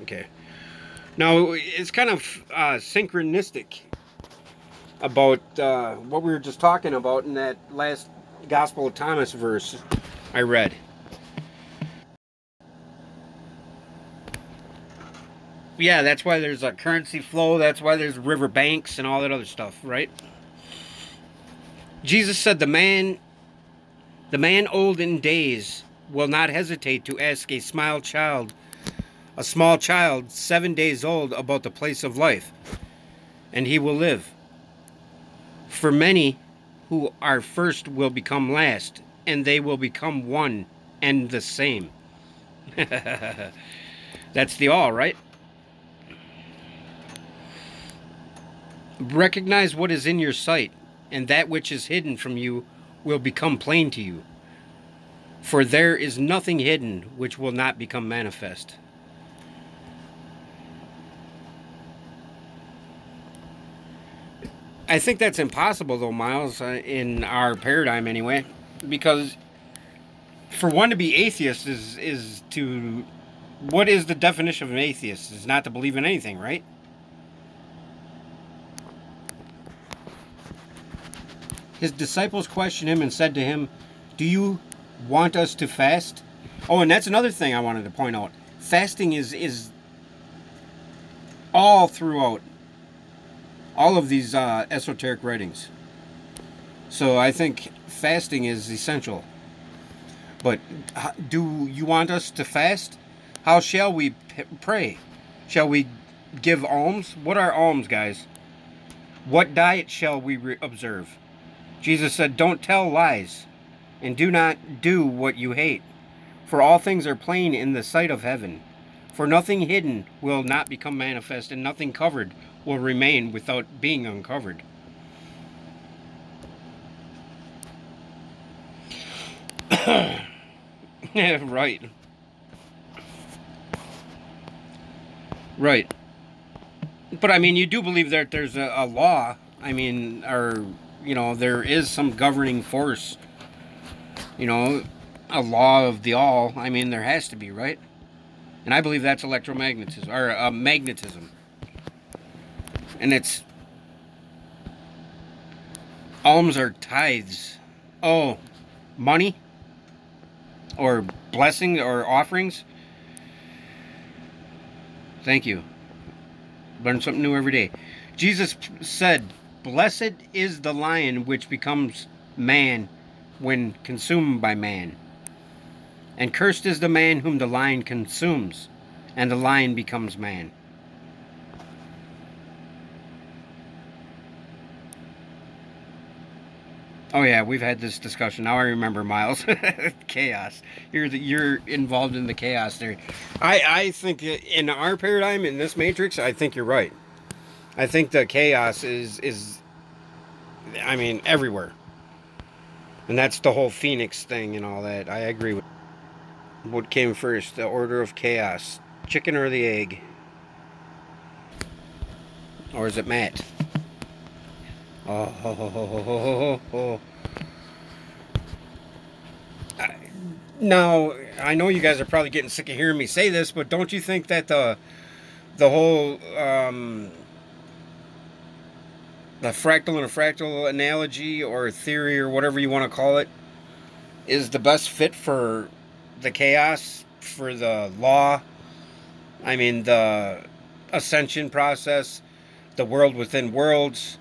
Okay. Now, it's kind of synchronistic about what we were just talking about in that last Gospel of Thomas verse I read. Yeah, that's why there's a currency flow. That's why there's river banks and all that other stuff, right? Jesus said the man old in days will not hesitate to ask a small child 7 days old about the place of life, and he will live. For many who are first will become last, and they will become one and the same. That's the all, right? Recognize what is in your sight, and that which is hidden from you will become plain to you. For there is nothing hidden which will not become manifest. I think that's impossible, though, Miles, in our paradigm anyway. Because for one to be atheist is to... What is the definition of an atheist? Is not to believe in anything, right? His disciples questioned him and said to him, "Do you want us to fast?" Oh, and that's another thing I wanted to point out. Fasting is all throughout all of these esoteric writings. So I think fasting is essential. But do you want us to fast? How shall we pray? Shall we give alms? What are alms, guys? What diet shall we observe? Jesus said, "Don't tell lies, and do not do what you hate. For all things are plain in the sight of heaven. For nothing hidden will not become manifest, and nothing covered will remain without being uncovered." Yeah, right. Right. But I mean, you do believe that there's a law. I mean, or, you know, there is some governing force. You know, a law of the all. I mean, there has to be, right? And I believe that's electromagnetism, or magnetism. And it's... alms are tithes. Oh, money? Or blessing, or offerings? Thank you. Learn something new every day. Jesus said, "Blessed is the lion which becomes man when consumed by man. And cursed is the man whom the lion consumes, and the lion becomes man." Oh yeah, we've had this discussion. Now I remember, Miles. Chaos. You're involved in the chaos theory. I think in our paradigm, in this matrix, I think you're right. I think the chaos is I mean, everywhere. And that's the whole Phoenix thing and all that. I agree with. What came first, the order of chaos? Chicken or the egg? Or is it Matt? Oh. Now, I know you guys are probably getting sick of hearing me say this, but don't you think that the whole the fractal and a fractal analogy or theory or whatever you want to call it is the best fit for the chaos, for the law? I mean, the ascension process, the world within worlds.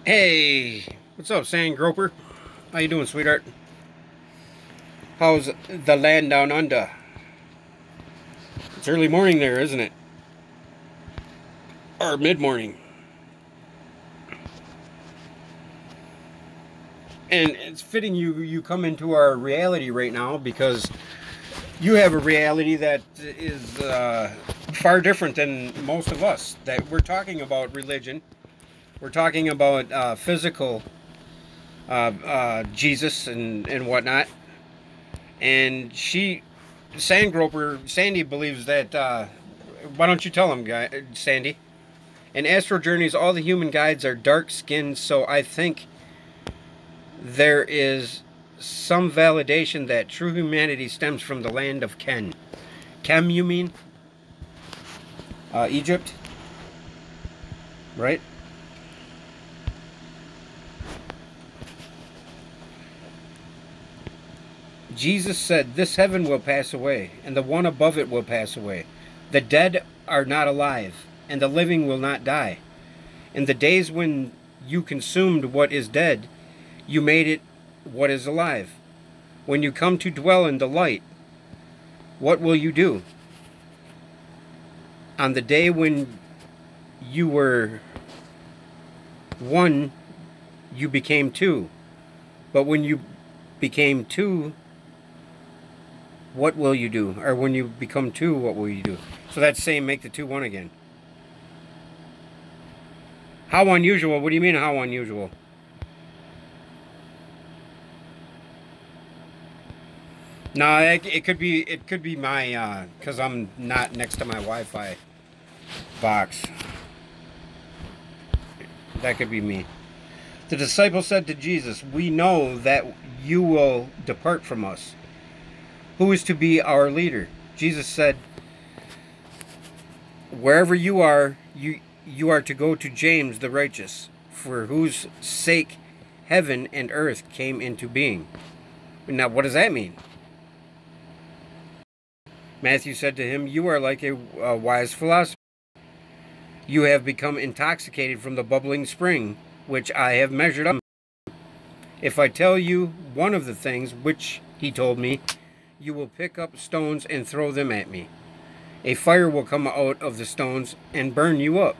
Hey, what's up, Sand Groper? How you doing, sweetheart? How's the land down under? It's early morning there, isn't it? Or mid-morning. And it's fitting you come into our reality right now, because you have a reality that is far different than most of us. That we're talking about religion. We're talking about physical Jesus and whatnot. And Sandy believes that, why don't you tell him, Sandy? In astral journeys, all the human guides are dark-skinned, so I think there is some validation that true humanity stems from the land of Ken. Kem, you mean? Egypt? Right? Jesus said, "This heaven will pass away, and the one above it will pass away. The dead are not alive, and the living will not die. In the days when you consumed what is dead, you made it what is alive. When you come to dwell in the light, what will you do? On the day when you were one, you became two. But when you became two, what will you do?" Or when you become two, what will you do? So that's saying make the two one again. How unusual? What do you mean, how unusual? No, it could be my because I'm not next to my Wi-Fi box. That could be me. The disciple said to Jesus, "We know that you will depart from us. Who is to be our leader?" Jesus said, "Wherever you are to go to James the righteous, for whose sake heaven and earth came into being." Now, what does that mean? Matthew said to him, "You are like a wise philosopher. You have become intoxicated from the bubbling spring, which I have measured up. If I tell you one of the things which he told me, you will pick up stones and throw them at me. A fire will come out of the stones and burn you up."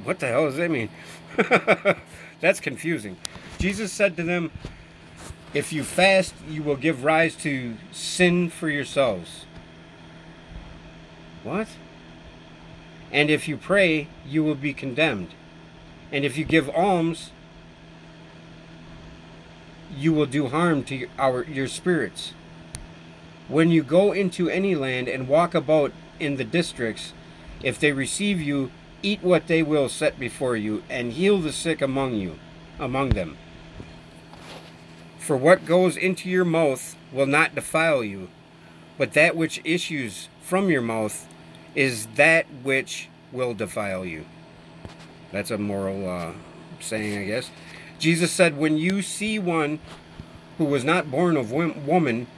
What the hell does that mean? That's confusing. Jesus said to them, "If you fast, you will give rise to sin for yourselves." What? "And if you pray, you will be condemned. And if you give alms, you will do harm to your spirits. When you go into any land and walk about in the districts, if they receive you, eat what they will set before you, and heal the sick among them. For what goes into your mouth will not defile you, but that which issues from your mouth is that which will defile you." That's a moral saying, I guess. Jesus said, "When you see one who was not born of woman,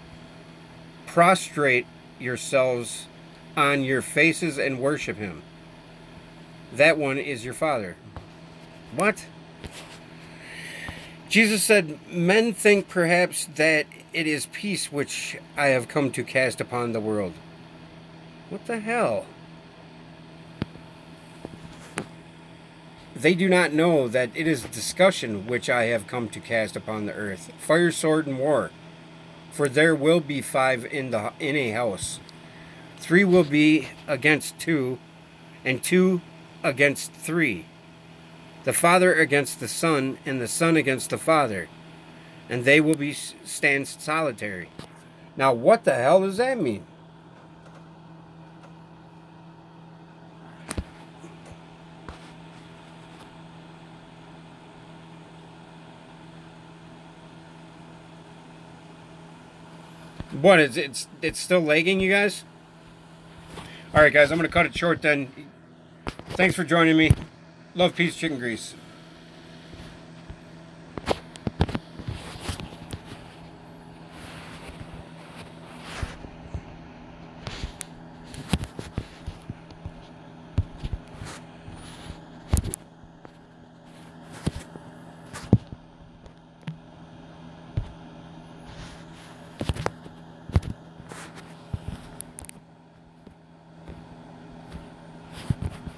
prostrate yourselves on your faces and worship him. That one is your Father." What? Jesus said, "Men think perhaps that it is peace which I have come to cast upon the world." What the hell? "They do not know that it is discussion which I have come to cast upon the earth, fire, sword, and war. For there will be 5 in a house. 3 will be against 2, and 2 against 3. The father against the son, and the son against the father. And they will stand solitary." Now, what the hell does that mean? What, it's still lagging, you guys? Alright, guys, I'm going to cut it short then. Thanks for joining me. Love, peace, chicken grease.